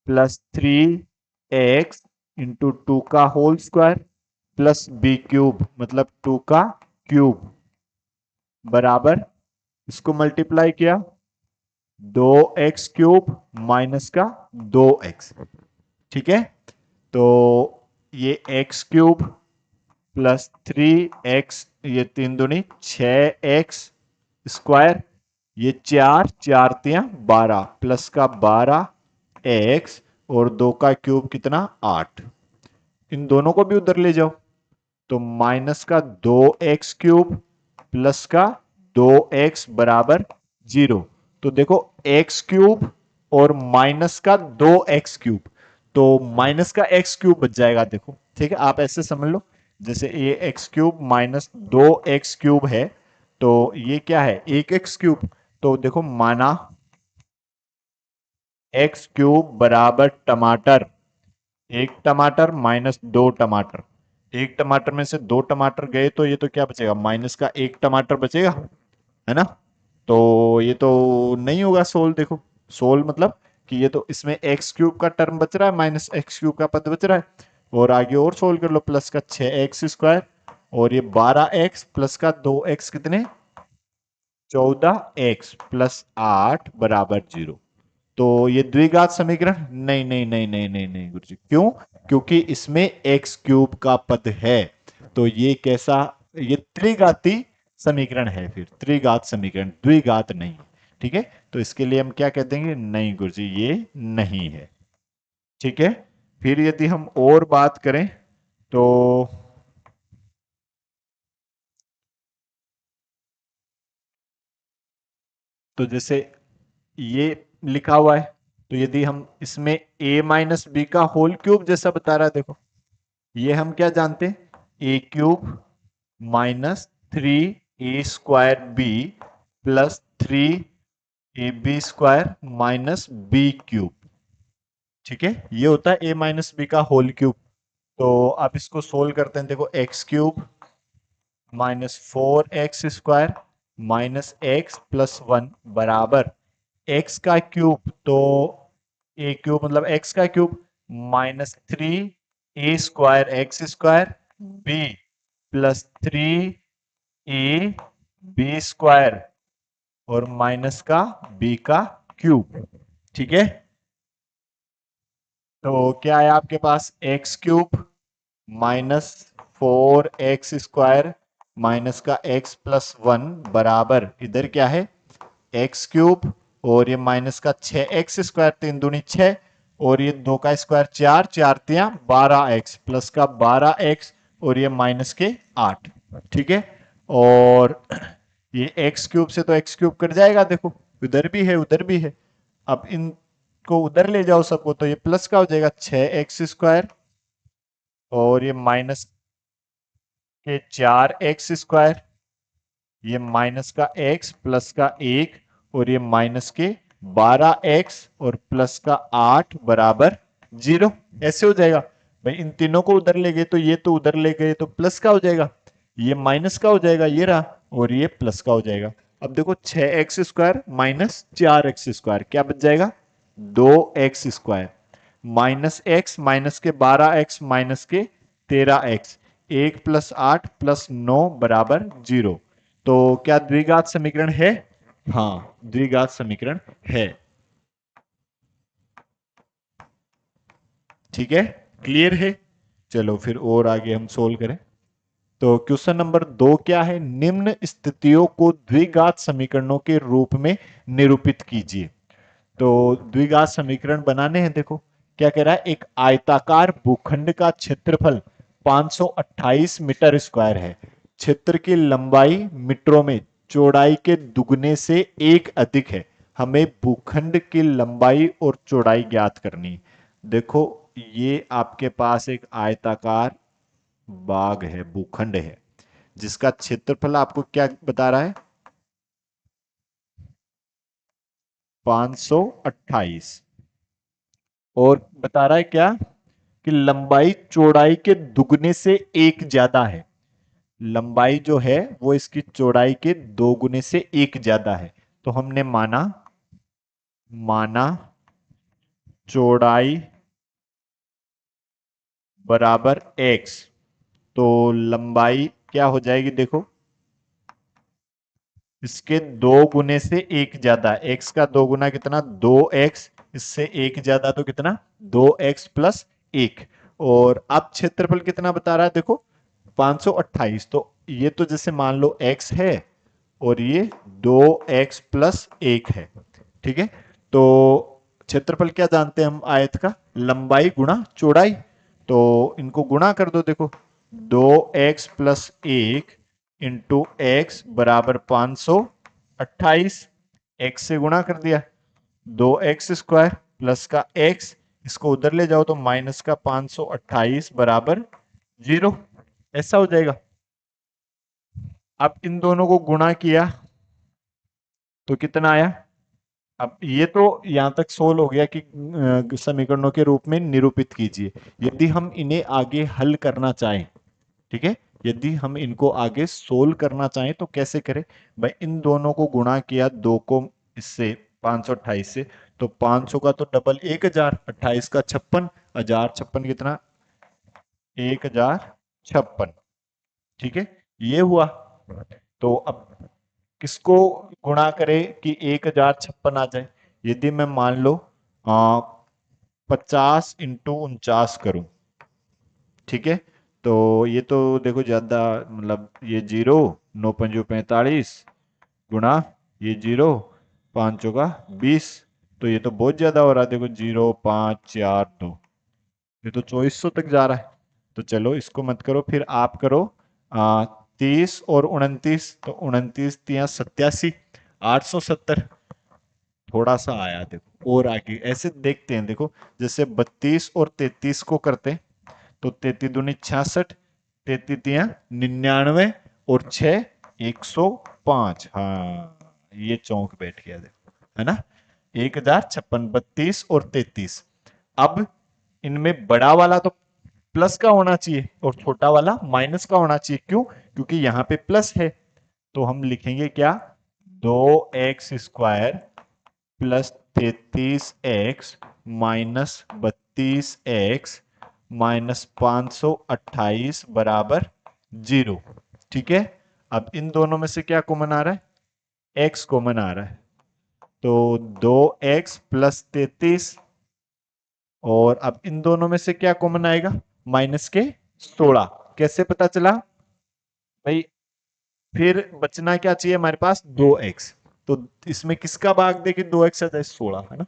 plus 3x into 2 का होल स्क्वायर प्लस b³ मतलब 2 का क्यूब बराबर, इसको मल्टीप्लाई किया 2x³ माइनस का 2x। ठीक है, तो ये x³ प्लस 3x, ये 3 दूनी 6x², ये 4 4 तियां 12 प्लस का 12x और 2 का क्यूब कितना 8। इन दोनों को भी उधर ले जाओ, तो माइनस का 2x³ प्लस का 2x बराबर 0। तो देखो x³ और माइनस का 2x³, तो माइनस का x³ बच जाएगा। देखो ठीक है, आप ऐसे समझ लो जैसे ये x³ माइनस 2x³ है, तो ये क्या है 1x³। तो देखो माना x³ बराबर टमाटर, 1 टमाटर माइनस 2 टमाटर, 1 टमाटर में से 2 टमाटर गए तो ये तो क्या बचेगा माइनस का 1 टमाटर बचेगा, है ना। तो ये तो नहीं होगा सोल्व। देखो सोल्व मतलब कि ये तो इसमें x³ का टर्म बच रहा है, माइनस x³ का पद बच रहा है। और आगे और सोल्व कर लो, प्लस का 6x² और ये 12x प्लस का 2x कितने 14x प्लस 8 बराबर 0। तो ये द्विघात समीकरण नहीं नहीं नहीं नहीं नहीं नहीं गुरुजी, क्यों, क्योंकि इसमें x³ का पद है। तो ये कैसा, ये त्रिघाती समीकरण है, फिर त्रिघात समीकरण, द्विघात नहीं। ठीक है, तो इसके लिए हम क्या कह देंगे, नहीं गुरुजी ये नहीं है। ठीक है, फिर यदि हम और बात करें तो जैसे ये लिखा हुआ है, तो यदि हम इसमें a माइनस बी का होल क्यूब जैसा बता रहा है, देखो ये हम क्या जानते हैं, a cube minus 3a² b plus 3ab² minus b cube. ठीक है, ये होता है a माइनस बी का होल क्यूब। तो आप इसको सोल्व करते हैं, देखो x cube -4x² minus x plus 1 बराबर एक्स का क्यूब, तो ए क्यूब मतलब एक्स का cube -3a² b plus 3ab² और माइनस का बी का क्यूब। ठीक है, तो क्या है आपके पास, एक्स क्यूब -4x² माइनस का एक्स प्लस 1 बराबर इधर क्या है, एक्स क्यूब और ये माइनस का 6x², 3 दूनी 6 और ये 2 का स्क्वायर 4, 4 तिया 12x प्लस का 12x और ये माइनस के 8। ठीक है, और ये एक्स क्यूब से तो एक्स क्यूब कट जाएगा, देखो उधर भी है उधर भी है, अब इनको उधर ले जाओ सबको, तो ये प्लस का हो जाएगा 6x² और ये माइनस के 4x², ये माइनस का x प्लस का 1 और ये माइनस के 12x और प्लस का 8 बराबर 0। ऐसे हो जाएगा भाई, इन तीनों को उधर ले गए तो ये तो उधर ले गए तो प्लस का हो जाएगा, ये माइनस का हो जाएगा ये रहा, और ये प्लस का हो जाएगा। अब देखो 6x² माइनस 4x² क्या बच जाएगा, 2x² माइनस एक्स माइनस के 12x माइनस के 13x, 1 प्लस 8 प्लस 9 बराबर 0। तो क्या द्विघात समीकरण है, हाँ द्विघात समीकरण है। ठीक है, क्लियर है, चलो फिर और आगे हम सोल्व करें। तो क्वेश्चन नंबर 2 क्या है, निम्न स्थितियों को द्विघात समीकरणों के रूप में निरूपित कीजिए। तो द्विघात समीकरण बनाने हैं, देखो क्या कह रहा है, एक आयताकार भूखंड का क्षेत्रफल 528 मीटर स्क्वायर है, क्षेत्र की लंबाई मीटरों में चौड़ाई के दुगने से एक अधिक है, हमें भूखंड की लंबाई और चौड़ाई ज्ञात करनी है। देखो ये आपके पास एक आयताकार बाग है, भूखंड है, जिसका क्षेत्रफल आपको क्या बता रहा है, 528, और बता रहा है क्या कि लंबाई चौड़ाई के दुगने से एक ज्यादा है, लंबाई जो है वो इसकी चौड़ाई के 2 गुने से एक ज्यादा है। तो हमने माना माना चौड़ाई बराबर x, तो लंबाई क्या हो जाएगी, देखो इसके 2 गुने से एक ज्यादा, x का 2 गुना कितना 2x, इससे एक ज्यादा तो कितना 2x प्लस 1, और अब क्षेत्रफल कितना बता रहा है, देखो 528, तो ये तो जैसे मान लो x है और ये 2x प्लस 1 है। ठीक है, तो क्षेत्रफल क्या जानते हैं हम, आयत का लंबाई गुणा चौड़ाई, तो इनको गुणा कर दो, देखो 2x प्लस 1 इंटू एक्स बराबर 528, एक्स से गुणा कर दिया, 2x² प्लस का x, इसको उधर ले जाओ तो माइनस का 528 बराबर 0, ऐसा हो जाएगा। अब इन दोनों को गुणा किया तो कितना आया, अब ये तो यहां तक सोल्व हो गया कि समीकरणों के रूप में निरूपित कीजिए। यदि हम इन्हें आगे हल करना चाहें, ठीक है, यदि हम इनको आगे सोल्व करना चाहें तो कैसे करें, भाई इन दोनों को गुणा किया, 2 को इससे 528 से, तो 500 का तो डबल 1000, 28 का 56, 1056 कितना 1056। ठीक है, ये हुआ, तो अब किसको गुणा करे कि 1056 आ जाए, यदि मैं मान लो 50 इंटू 49 करूं, ठीक है, तो ये तो देखो ज्यादा, मतलब ये 0, 9 पंजो 45 गुणा ये 0, 5 चौका 20, तो ये तो बहुत ज्यादा हो रहा है। देखो 0 5 4 2, ये तो 2400 तक जा रहा है। तो चलो इसको मत करो, फिर आप करो 30 और 29, तो 29 तिया 87, 870 थोड़ा सा आया। देखो और आगे ऐसे देखते हैं। देखो जैसे 32 और 33 को करते हैं, तो 33 दूनी 66, 33 तिया 99 और 6 105। हाँ ये चौंक बैठ गया। देखो है ना, 1056, 32 और 33। अब इनमें बड़ा वाला तो प्लस का होना चाहिए और छोटा वाला माइनस का होना चाहिए। क्यों? क्योंकि यहां पे प्लस है। तो हम लिखेंगे क्या, 2x² plus 33x minus 32x minus 528 बराबर 0। ठीक है, अब इन दोनों में से क्या कॉमन आ रहा है, x कॉमन आ रहा है। तो 2x प्लस 33, और अब इन दोनों में से क्या कॉमन आएगा, माइनस के 16। कैसे पता चला भाई, फिर बचना क्या चाहिए हमारे पास, 2x। तो इसमें किसका भाग दे कि 2x है, 16 है ना।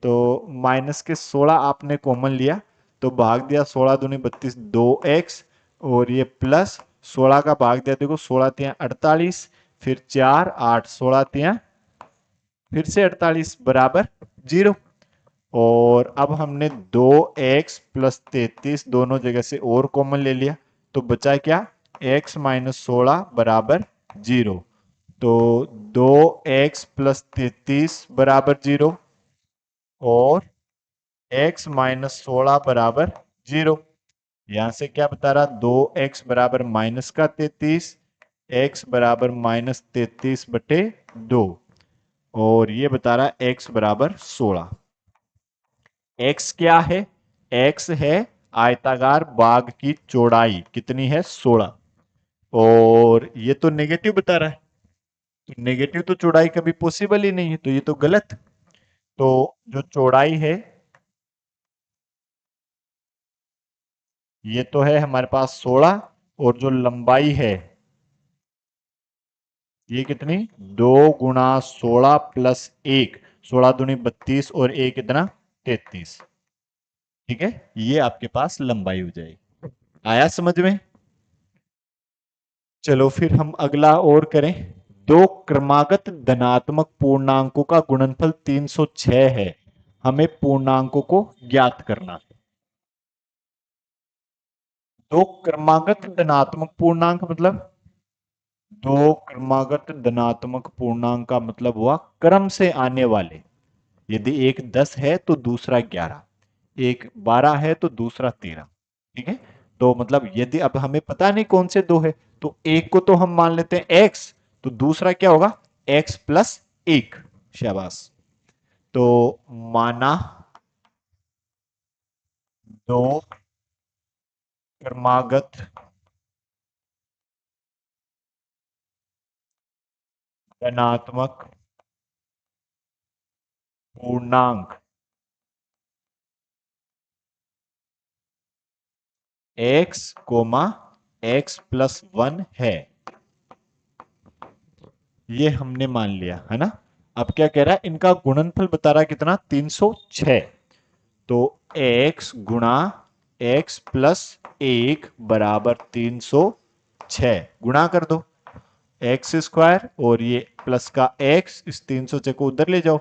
तो माइनस के 16 आपने कॉमन लिया, तो भाग दिया 16 दूनी 32, 2x, और ये प्लस 16 का भाग दिया। देखो 16 तिया 48, फिर 4 8, 16 तिया फिर से 48 बराबर 0। और अब हमने 2x प्लस 33 दोनों जगह से और कॉमन ले लिया, तो बचा क्या, x माइनस 16 बराबर 0। तो 2x प्लस 33 बराबर 0 और x माइनस 16 बराबर 0। यहां से क्या बता रहा, 2x बराबर माइनस का 33, x बराबर माइनस 33/2, और ये बता रहा है x बराबर 16। x क्या है, x है आयताकार भाग की चौड़ाई, कितनी है 16, और ये तो नेगेटिव बता रहा है। तो नेगेटिव तो चौड़ाई कभी पॉसिबल ही नहीं है, तो ये तो गलत। तो जो चौड़ाई है ये तो है हमारे पास 16, और जो लंबाई है ये कितनी, 2 गुणा 16 प्लस 1, 16 दूनी 32 और 1 कितना 33। ठीक है, ये आपके पास लंबाई हो जाएगी। आया समझ में? चलो फिर हम अगला और करें। दो क्रमागत धनात्मक पूर्णांकों का गुणनफल 306 है, हमें पूर्णांकों को ज्ञात करना है। दो क्रमागत धनात्मक पूर्णांक मतलब, दो क्रमागत धनात्मक पूर्णांक का मतलब हुआ क्रम से आने वाले। यदि एक 10 है तो दूसरा 11, एक 12 है तो दूसरा 13। ठीक है, तो मतलब यदि अब हमें पता नहीं कौन से दो है, तो एक को तो हम मान लेते हैं x, तो दूसरा क्या होगा, x प्लस 1। शाबाश। तो माना दो क्रमागत धनात्मक पूर्णांक x कोमा x प्लस 1 है, ये हमने मान लिया है ना। अब क्या कह रहा है, इनका गुणनफल बता रहा है कितना, 306। तो x गुणा x प्लस 1 बराबर 306, गुणा कर दो x² और ये प्लस का x, इस 306 को उधर ले जाओ,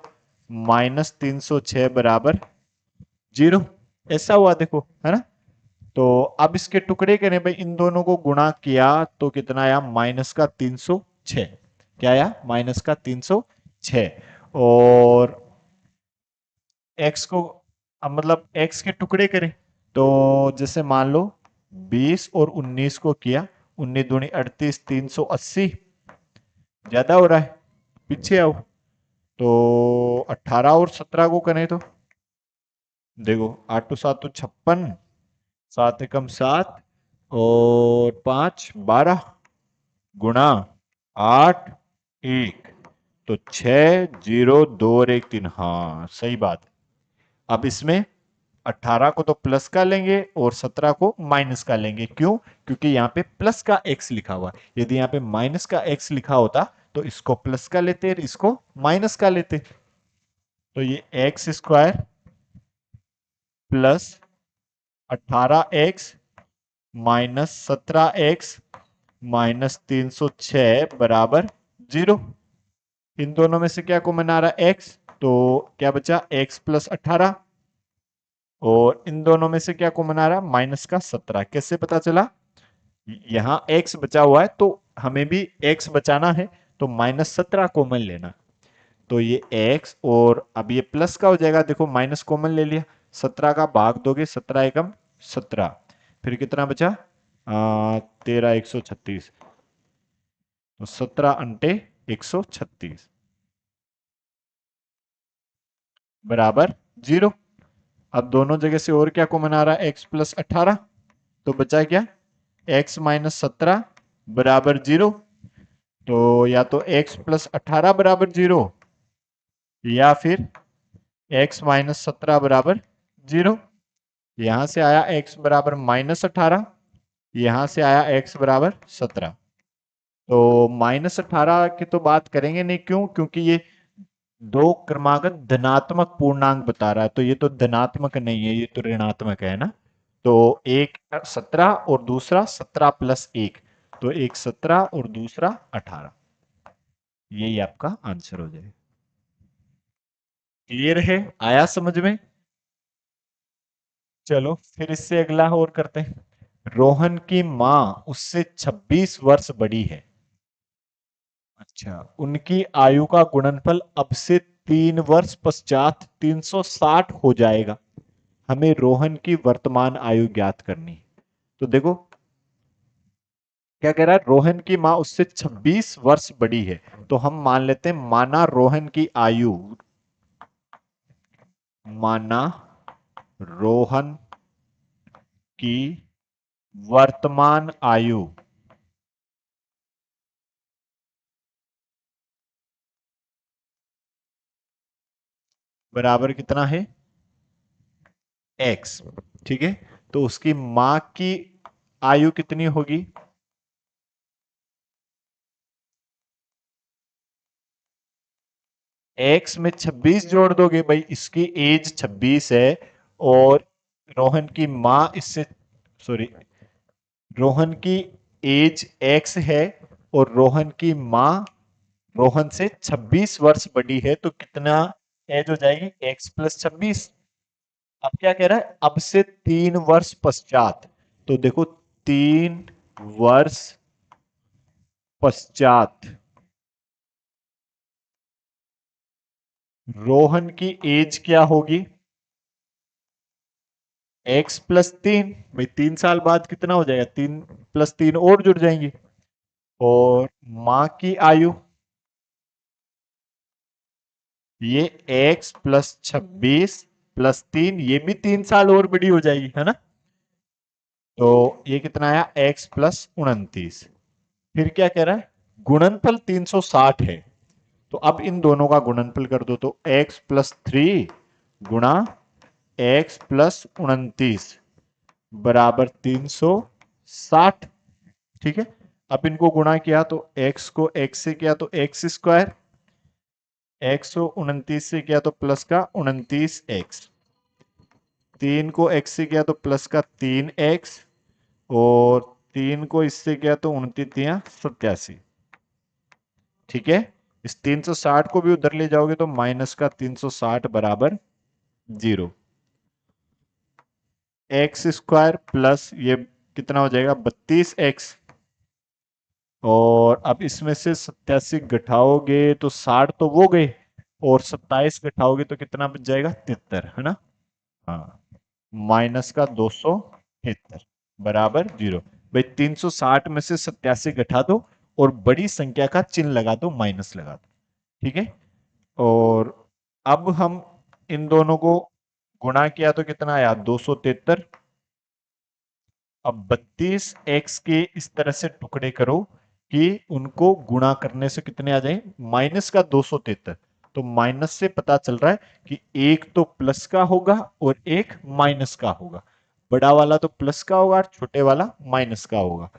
माइनस 306 बराबर 0। ऐसा हुआ देखो है ना। तो अब इसके टुकड़े करें भाई, इन दोनों को गुणा किया तो कितना आया, माइनस का 306। क्या आया, माइनस का 306। और x को, अब मतलब x के टुकड़े करें, तो जैसे मान लो 20 और 19 को किया, 19 दूनी 38, 380 ज्यादा हो रहा है, पीछे आओ। तो 18 और 17 को करें तो देखो 8 तो 7 तो 56, 7 एकम 7 और 5 12, गुणा 8 1, तो 6 0 2 और 1 3। हाँ सही बात। अब इसमें 18 को तो प्लस का लेंगे और 17 को माइनस का लेंगे। क्यों? क्योंकि यहाँ पे प्लस का x लिखा हुआ है। यदि यहाँ पे माइनस का x लिखा होता तो इसको प्लस का लेते, इसको माइनस का लेते। तो ये x square plus 18x minus 17x minus 306 बराबर 0। इन दोनों में से क्या कॉमन आ रहा है? x। तो क्या बचा? x plus 18। और इन दोनों में से क्या कॉमन आ रहा है? माइनस का 17। कैसे पता चला? यहां x बचा हुआ है तो हमें भी x बचाना है, तो माइनस 17 कॉमन लेना। तो ये x और अब ये प्लस का हो जाएगा, देखो माइनस कॉमन ले लिया, 17 का भाग दोगे, 17 एकम 17, फिर कितना बचा? 13 136, तो 17 अंटे 136 बराबर 0। अब दोनों जगह से और क्या कॉमन आ रहा है? x प्लस 18, तो बचा क्या? x माइनस 17 बराबर 0। तो या तो x प्लस 18 बराबर 0 या फिर x माइनस 17 बराबर 0। यहां से आया x बराबर माइनस 18, यहां से आया x बराबर 17। तो माइनस 18 की तो बात करेंगे नहीं, क्यों? क्योंकि ये दो क्रमागत धनात्मक पूर्णांक बता रहा है, तो ये तो धनात्मक नहीं है, ये तो ऋणात्मक है ना। तो एक 17 और दूसरा 17 प्लस 1, तो एक 17 और दूसरा 18। यही आपका आंसर हो जाएगा। क्लियर है? आया समझ में? चलो फिर इससे अगला और करते हैं। रोहन की मां उससे 26 वर्ष बड़ी है। अच्छा, उनकी आयु का गुणनफल अब से 3 वर्ष पश्चात 360 हो जाएगा। हमें रोहन की वर्तमान आयु ज्ञात करनी है। तो देखो क्या कह रहा है? रोहन की मां उससे 26 वर्ष बड़ी है, तो हम मान लेते हैं माना रोहन की आयु, माना रोहन की वर्तमान आयु बराबर कितना है? x। ठीक है, तो उसकी मां की आयु कितनी होगी? x में 26 जोड़ दोगे भाई, इसकी एज 26 है, और रोहन की मां इससे, सॉरी, रोहन की एज x है और रोहन की मां रोहन से 26 वर्ष बड़ी है, तो कितना एज हो जाएगी? x plus 26। अब क्या कह रहा है? अब से 3 वर्ष पश्चात, तो देखो 3 वर्ष पश्चात रोहन की एज क्या होगी? x plus 3। भाई 3 साल बाद कितना हो जाएगा? 3 प्लस 3 और जुड़ जाएंगे। और मां की आयु, ये x प्लस 26 प्लस 3, ये भी 3 साल और बड़ी हो जाएगी, है ना। तो ये कितना आया? x plus 29। फिर क्या कह रहा है? गुणनफल 360 है, तो अब इन दोनों का गुणनफल कर दो, तो x प्लस 3 गुणा x प्लस 29 बराबर 360। ठीक है, अब इनको गुणा किया तो x को x से किया तो x स्क्वायर, x को 29 से किया तो प्लस का 29x, 3 को x से किया तो प्लस का 3x, और 3 को इससे किया तो 29×87। ठीक है, इस 360 को भी उधर ले जाओगे तो माइनस का 360 बराबर 0। एक्स स्क्वायर प्लस ये कितना हो जाएगा? 32x, और अब इसमें से 87 घटाओगे तो 60 तो वो गए, और 27 घटाओगे तो कितना बच जाएगा? 73, है ना। हाँ, माइनस का 273 बराबर 0। भाई 360 में से 87 घटा दो और बड़ी संख्या का चिन्ह लगा दो, माइनस लगा दो। ठीक है, और अब हम इन दोनों को गुणा किया तो कितना आया? 273। अब 32x के इस तरह से टुकड़े करो कि उनको गुणा करने से कितने आ जाए? माइनस का 273। तो माइनस से पता चल रहा है कि एक तो प्लस का होगा और एक माइनस का होगा। बड़ा वाला तो प्लस का होगा और छोटे वाला माइनस का होगा।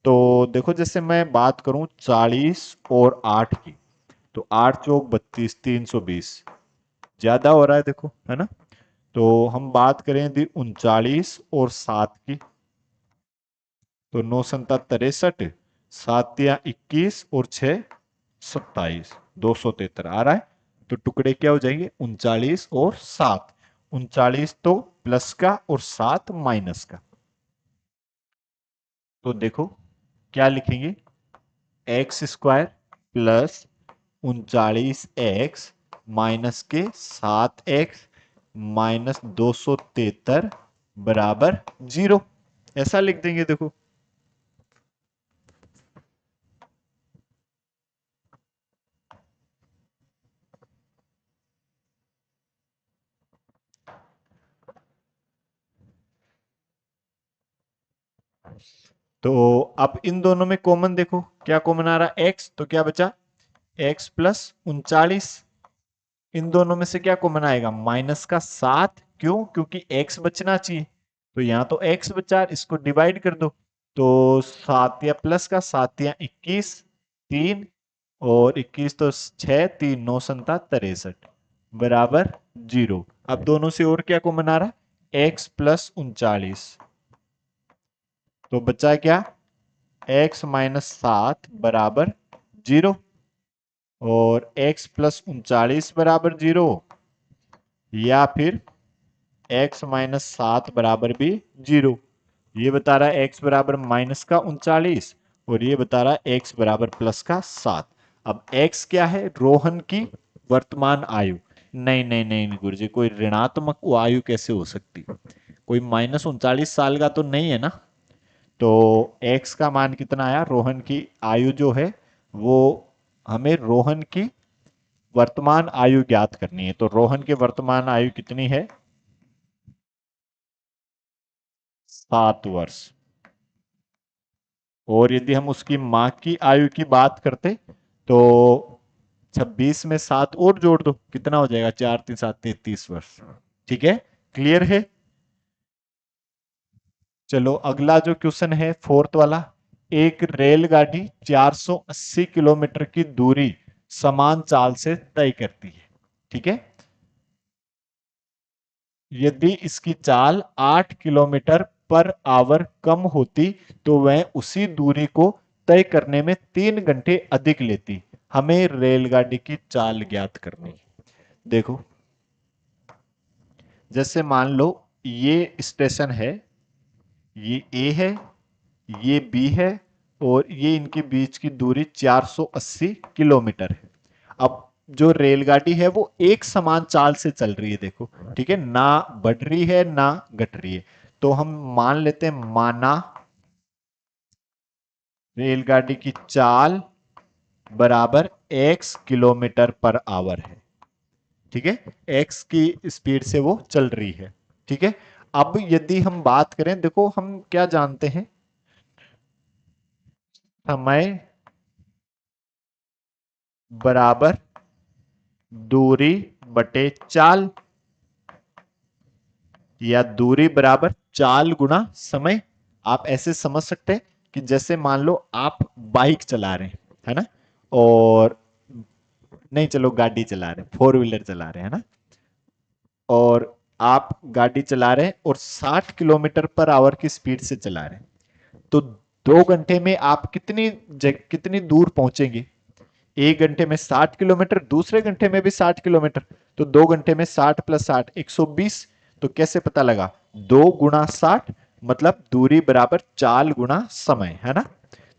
तो देखो जैसे मैं बात करूं 40 और 8 की, तो 8 चौक 32, 320 ज्यादा हो रहा है देखो, है ना। तो हम बात करें यदि 39 और 7 की, तो 9 संता 63, 7 या 21 और 6 27, 273 आ रहा है। तो टुकड़े क्या हो जाएंगे, 39 और 7। 39 तो प्लस का और 7 माइनस का। तो देखो क्या लिखेंगे, x square plus 39x minus के 7x माइनस 273 बराबर 0, ऐसा लिख देंगे देखो। तो अब इन दोनों में कॉमन देखो, क्या कॉमन आ रहा है, x, तो क्या बचा, x प्लस 39। इन दोनों में से क्या कॉमन आएगा, माइनस का 7, क्यों, क्योंकि x बचना चाहिए। तो यहां तो x बचा, इसको डिवाइड कर दो। तो 7 या प्लस का 7 या 21, 3 और 21 तो 6, 3 9 संता 63 बराबर 0। अब दोनों से और क्या कॉमन आ रहा है, x प्लस 39। तो बचा क्या, x माइनस 7 बराबर 0, और x प्लस 39 बराबर 0, या फिर x माइनस 7 बराबर भी 0। ये बता रहा है x बराबर माइनस का 39, और ये बता रहा है x बराबर प्लस का 7। अब x क्या है, रोहन की वर्तमान आयु। नहीं नहीं नहीं गुरुजी, कोई ऋणात्मक आयु कैसे हो सकती, कोई माइनस 39 साल का तो नहीं है ना। तो x का मान कितना आया, रोहन की आयु जो है वो, हमें रोहन की वर्तमान आयु ज्ञात करनी है। तो रोहन की वर्तमान आयु कितनी है, 7 वर्ष। और यदि हम उसकी मां की आयु की बात करते, तो 26 में 7 और जोड़ दो, कितना हो जाएगा, 4 3 7 33 वर्ष। ठीक है, क्लियर है। चलो अगला जो क्वेश्चन है फोर्थ वाला, एक रेलगाड़ी 480 किलोमीटर की दूरी समान चाल से तय करती है। ठीक है, यदि इसकी चाल 8 किलोमीटर पर आवर कम होती, तो वह उसी दूरी को तय करने में 3 घंटे अधिक लेती। हमें रेलगाड़ी की चाल ज्ञात करनी। देखो जैसे मान लो ये स्टेशन है, ये ए है, ये बी है, और ये इनके बीच की दूरी 480 किलोमीटर है। अब जो रेलगाड़ी है वो एक समान चाल से चल रही है देखो, ठीक है, ना बढ़ रही है ना घट रही है। तो हम मान लेते हैं, माना रेलगाड़ी की चाल बराबर x किलोमीटर पर आवर है। ठीक है, x की स्पीड से वो चल रही है। ठीक है, अब यदि हम बात करें, देखो हम क्या जानते हैं, समय बराबर दूरी बटे चाल, या दूरी बराबर चाल गुणा समय। आप ऐसे समझ सकते हैं कि जैसे मान लो आप बाइक चला रहे हैं, है ना, और नहीं चलो गाड़ी चला रहे हैं, 4 व्हीलर चला रहे हैं ना, और आप गाड़ी चला रहे हैं और 60 किलोमीटर पर आवर की स्पीड से चला रहे हैं। तो 2 घंटे में आप कितनी दूर पहुंचेंगे, 1 घंटे में 60 किलोमीटर, दूसरे घंटे में भी 60 किलोमीटर। तो 2 घंटे में 60 प्लस 60 120। तो कैसे पता लगा, 2 गुणा 60, मतलब दूरी बराबर चाल गुणा समय, है ना।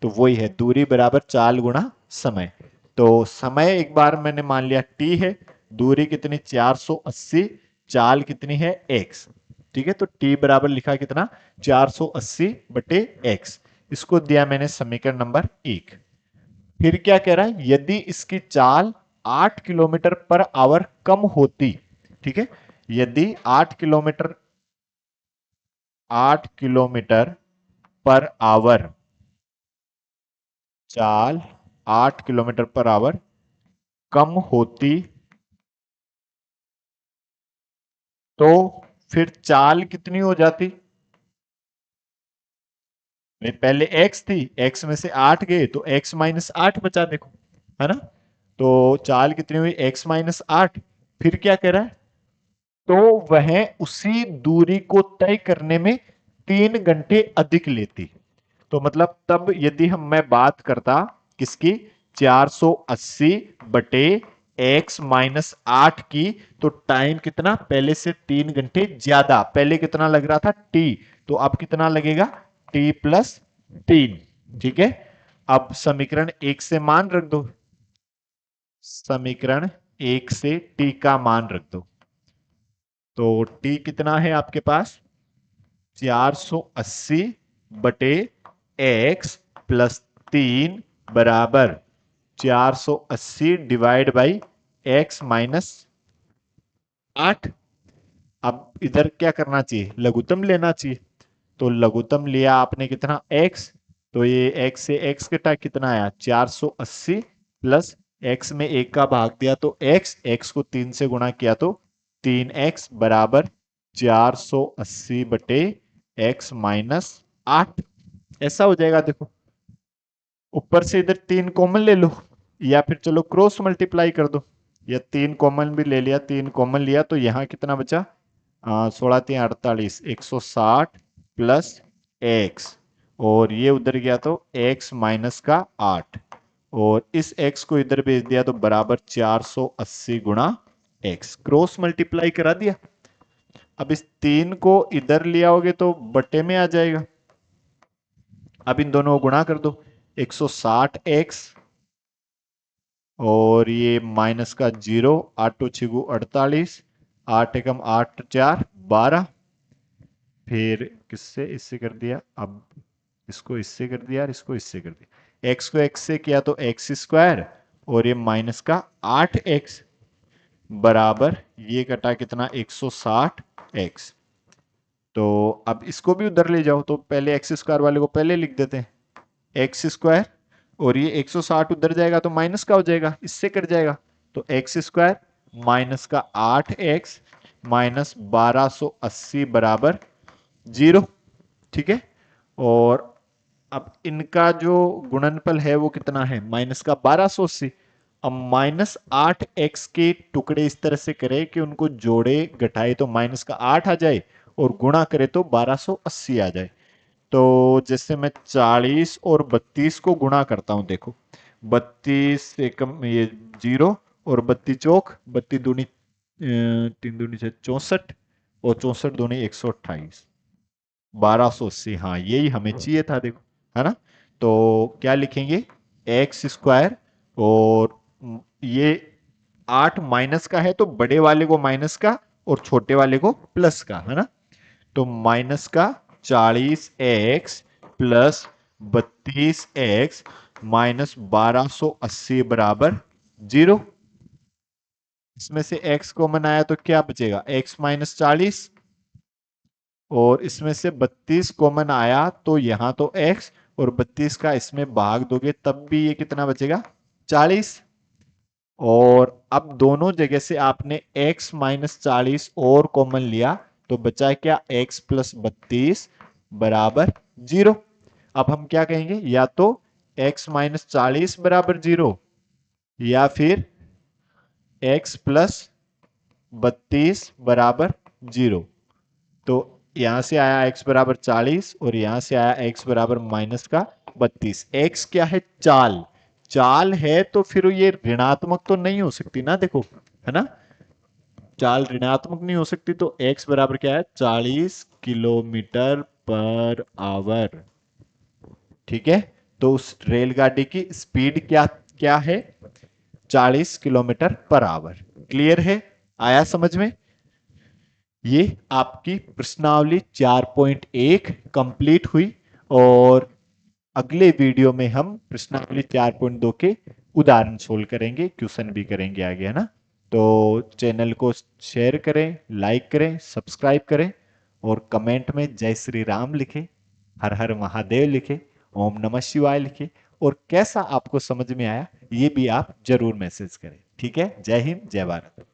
तो वही है, दूरी बराबर चाल गुणा समय। तो समय एक बार मैंने मान लिया t है, दूरी कितनी 480, चाल कितनी है x। ठीक है, तो t बराबर लिखा कितना, 480 बटे x। इसको दिया मैंने समीकरण नंबर 1। फिर क्या कह रहा है, यदि इसकी चाल 8 किलोमीटर पर आवर कम होती। ठीक है, यदि 8 किलोमीटर पर आवर चाल 8 किलोमीटर पर आवर कम होती, तो फिर चाल कितनी हो जाती, भाई पहले x थी, x में से 8 गए तो x माइनस 8 बचा, देखो है ना। तो चाल कितनी हुई, x माइनस 8। फिर क्या कह रहा है, तो वह उसी दूरी को तय करने में 3 घंटे अधिक लेती। तो मतलब तब यदि मैं बात करता किसकी, 480 बटे x माइनस 8 की, तो टाइम कितना, पहले से 3 घंटे ज्यादा। पहले कितना लग रहा था t, तो अब कितना लगेगा t प्लस 3। ठीक है, अब समीकरण 1 से मान रख दो, समीकरण 1 से t का मान रख दो। तो t कितना है आपके पास, 480 बटे x प्लस 3 बराबर 480 डिवाइड बाई x माइनस 8। अब इधर क्या करना चाहिए, लघुत्तम लेना चाहिए। तो लघुत्तम लिया आपने कितना, x। तो ये x से x कटा, कितना आया 480 प्लस x में 1 का भाग दिया तो x को 3 से गुणा किया तो 3x बराबर 480 बटे x माइनस 8। ऐसा हो जाएगा, देखो ऊपर से इधर 3 कॉमन ले लो, या फिर चलो क्रॉस मल्टीप्लाई कर दो, या 3 कॉमन भी ले लिया, 3 कॉमन लिया तो यहाँ कितना बचा, 16×3 = 48, 160 प्लस एक्स, और ये उधर गया तो x माइनस का 8, और इस x को इधर भेज दिया तो बराबर 480 गुणा x, क्रॉस मल्टीप्लाई करा दिया। अब इस 3 को इधर ले आओगे तो बटे में आ जाएगा। अब इन दोनों को गुणा कर दो, 160x और ये माइनस का 0, 8×2 = 48, 8 एकम 8 4 12। फिर किससे, इससे कर दिया, अब इसको इससे कर दिया और इसको इससे कर दिया। x को x से किया तो x स्क्वायर, और ये माइनस का 8x बराबर ये कटा कितना, 160x। तो अब इसको भी उधर ले जाओ, तो पहले एक्स स्क्वायर वाले को पहले लिख देते हैं, एक्स स्क्वायर, और ये 160 उधर जाएगा तो माइनस का हो जाएगा, इससे कट जाएगा। तो एक्स स्क्वायर माइनस का 8x माइनस 1280 बराबर 0। ठीक है, और अब इनका जो गुणनफल है वो कितना है, माइनस का 1280। अब -8x के टुकड़े इस तरह से करें कि उनको जोड़े घटाए तो माइनस का 8 आ जाए, और गुणा करे तो 1280 आ जाए। तो जैसे मैं 40 और 32 को गुणा करता हूं, देखो 32 एकम ये 0, और 32 चौक, 32 दूनी 3 दूनी से 64, और 64 दूनी 128, 1280। हाँ यही हमें चाहिए था, देखो है ना। तो क्या लिखेंगे, एक्स स्क्वायर, और ये 8 माइनस का है तो बड़े वाले को माइनस का और छोटे वाले को प्लस का, है ना। तो माइनस का 40x प्लस 32x माइनस 1280 बराबर 0। इसमें से x कॉमन आया तो क्या बचेगा, x माइनस 40, और इसमें से 32 कॉमन आया तो यहां तो x, और 32 का इसमें भाग दोगे तब भी ये कितना बचेगा, 40। और अब दोनों जगह से आपने x माइनस 40 और कॉमन लिया तो बचा क्या, x प्लस 32 बराबर 0। अब हम क्या कहेंगे, या तो x माइनस 40 बराबर 0, या फिर x प्लस 32 बराबर 0। तो यहां से आया x बराबर 40, और यहां से आया x बराबर माइनस का 32। x क्या है, चाल, चाल है तो फिर ये ऋणात्मक तो नहीं हो सकती ना, देखो है ना, चाल ऋणात्मक नहीं हो सकती। तो x बराबर क्या है, 40 किलोमीटर पर आवर। ठीक है, तो उस रेलगाड़ी की स्पीड क्या क्या है, 40 किलोमीटर पर आवर। क्लियर है, आया समझ में। ये आपकी प्रश्नावली 4.1 कंप्लीट हुई, और अगले वीडियो में हम प्रश्नावली 4.2 के उदाहरण सोल्व करेंगे, क्वेश्चन भी करेंगे आगे, है ना। तो चैनल को शेयर करें, लाइक करें, सब्सक्राइब करें, और कमेंट में जय श्री राम लिखें, हर हर महादेव लिखें, ओम नमः शिवाय लिखें, और कैसा आपको समझ में आया ये भी आप जरूर मैसेज करें। ठीक है, जय हिंद, जय भारत।